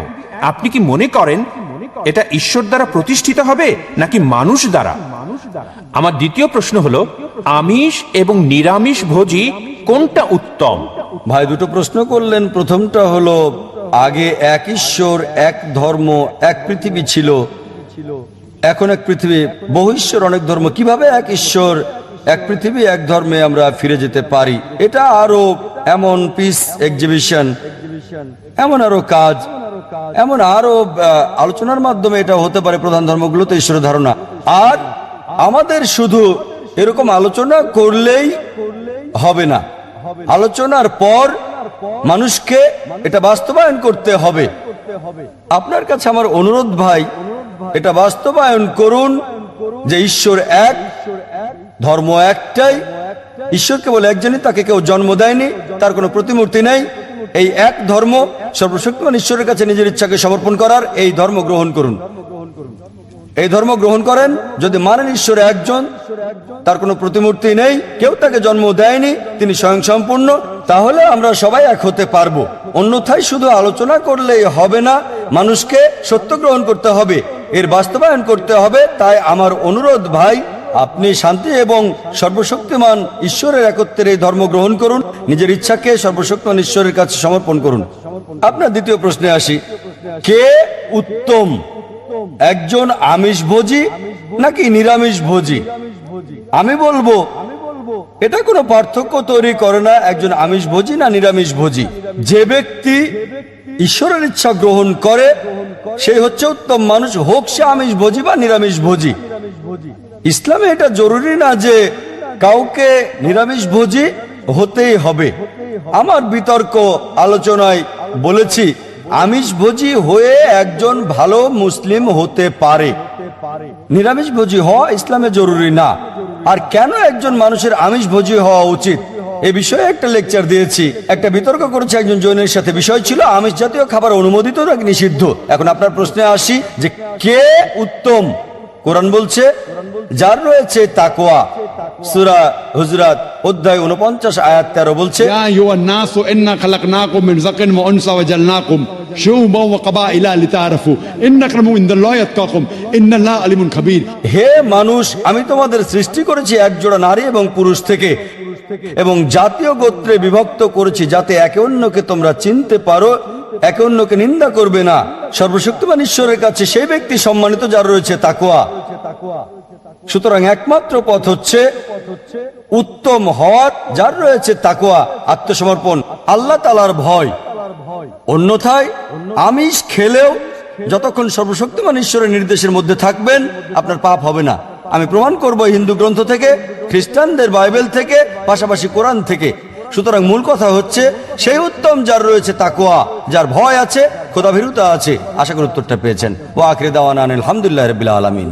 আপনি কি মনে করেন এটা ঈশ্বর দ্বারা প্রতিষ্ঠিত হবে নাকি মানুষ দ্বারা? আমার দ্বিতীয় প্রশ্ন হলো, আমিষ এবং নিরামিষ ভোজী কোনটা উত্তম? ভাই দুটো প্রশ্ন করলেন। প্রথমটা হলো, আগে এক ঈশ্বর, এক ধর্ম, এক পৃথিবী ছিল, এখন এক পৃথিবী, বহু ঈশ্বর, অনেক ধর্ম। কিভাবে এক ঈশ্বর, এক পৃথিবী, এক ধর্মে আমরা ফিরে যেতে পারি? এটা আরো এমন পিস এক্সিবিশন, এমন আরো কাজ, এমন আরো আলোচনার মাধ্যমে এটা হতে পারে। প্রধান ধর্মগুলোতে ঈশ্বরের ধারণা। আর আমাদের শুধু এরকম আলোচনা করলেই হবে না, আলোচনার পর মানুষকে এটা বাস্তবায়ন করতে হবে। আপনার কাছে আমার অনুরোধ ভাই, এটা বাস্তবায়ন করুন যে ঈশ্বর এক, ধর্ম একটাই, ঈশ্বর কেবল একজনই, তাকে কেউ জন্ম দেয়নি, তার কোনো প্রতিমূর্তি নেই। এই এক ধর্ম, সর্বশক্তিমান ঈশ্বরের কাছে নিজের ইচ্ছাকে সমর্পণ করার, এই ধর্ম গ্রহণ করুন। এই ধর্ম গ্রহণ করেন। যদি মানেন ঈশ্বর একজন, তার কোনো প্রতিমূর্তি নেই, কেউ তাকে জন্ম দেয়নি, তিনি স্বয়ংসম্পূর্ণ, তাহলে আমরা সবাই এক হতে পারবো। অন্যথায় শুধু আলোচনা করলেই হবে না, মানুষকে সত্য গ্রহণ করতে হবে, এর বাস্তবায়ন করতে হবে। তাই আমার অনুরোধ ভাই, আপনি শান্তি এবং সর্বশক্তিমান ঈশ্বরের একত্বের এই ধর্ম গ্রহণ করুন, নিজের ইচ্ছাকে সর্বশক্তিমান ঈশ্বরের কাছে সমর্পণ করুন। আপনার দ্বিতীয় প্রশ্নে আসি, কে উত্তম, একজন আমিষভোজী নাকি নিরামিষভোজী? আমি বলবো এটা কোনো পার্থক্য তৈরি করে না একজন আমিষভোজী না নিরামিষভোজী। যে ব্যক্তি ঈশ্বরের ইচ্ছা গ্রহণ করে সেই হচ্ছে উত্তম মানুষ, হোক সে আমিষভোজী বা নিরামিষভোজী। ইসলামে এটা জরুরি না যে কাউকে নিরামিষভোজী হতেই হবে। আমার বিতর্ক আলোচনায় বলেছি, আমিষভোজী হয়ে একজন ভালো মুসলিম হতে পারে, নিরামিষভোজী হওয়া ইসলামে জরুরি না। আর কেন একজন মানুষের আমিষভোজী হওয়া উচিত, এ বিষয়ে একটা লেকচার দিয়েছি। একটা বিতর্ক করেছে একজন জৈনের সাথে, বিষয় ছিল আমিষ জাতীয় খাবার অনুমোদিত নাকি নিষিদ্ধ। এখন আপনার প্রশ্নে আসি যে কে উত্তম। কোরআন বলছে যার রয়েছে তাকওয়া, সূরা হুজরাত অধ্যায় 49 আয়াত 13 বলছে, يا أيها الناس إنا خلقناكم من ذكر وأنثى وجعلناكم شعوبا وقبائل لتعارفوا إن أكرمكم عند الله أتقاكم إن الله عليم خبير। হে মানুষ, আমি তোমাদের সৃষ্টি করেছি এক জোড়া নারী এবং পুরুষ থেকে, এবং জাতীয় গোত্রে বিভক্ত করেছি যাতে একে অন্যকে তোমরা চিনতে পারো, একে অন্যকে নিন্দা করবে না। সর্বশক্তিমান ঈশ্বরের কাছে সেই ব্যক্তি সম্মানিত যার রয়েছে তাকওয়া। সুতরাং একমাত্র পথ হচ্ছে উত্তম হওয়ার, যার রয়েছে তাকওয়া, আত্মসমর্পণ, আল্লাহ তাআলার ভয়। অন্যথায় আমিষ খেলেও যতক্ষণ সর্বশক্তিমান ঈশ্বরের নির্দেশের মধ্যে থাকবেন আপনার পাপ হবে না। আমি প্রমাণ করব হিন্দু গ্রন্থ থেকে, খ্রিস্টানদের বাইবেল থেকে, পাশাপাশি কোরআন থেকে। সুতরাং মূল কথা হচ্ছে সেই উত্তম যার রয়েছে তাকওয়া, যার ভয় আছে, খোদাভীরুতা আছে। আশা করি উত্তরটা পেয়েছেন। ওয়া আখিরু দাওয়ানা আলহামদুলিল্লাহি রাব্বিল আলামিন।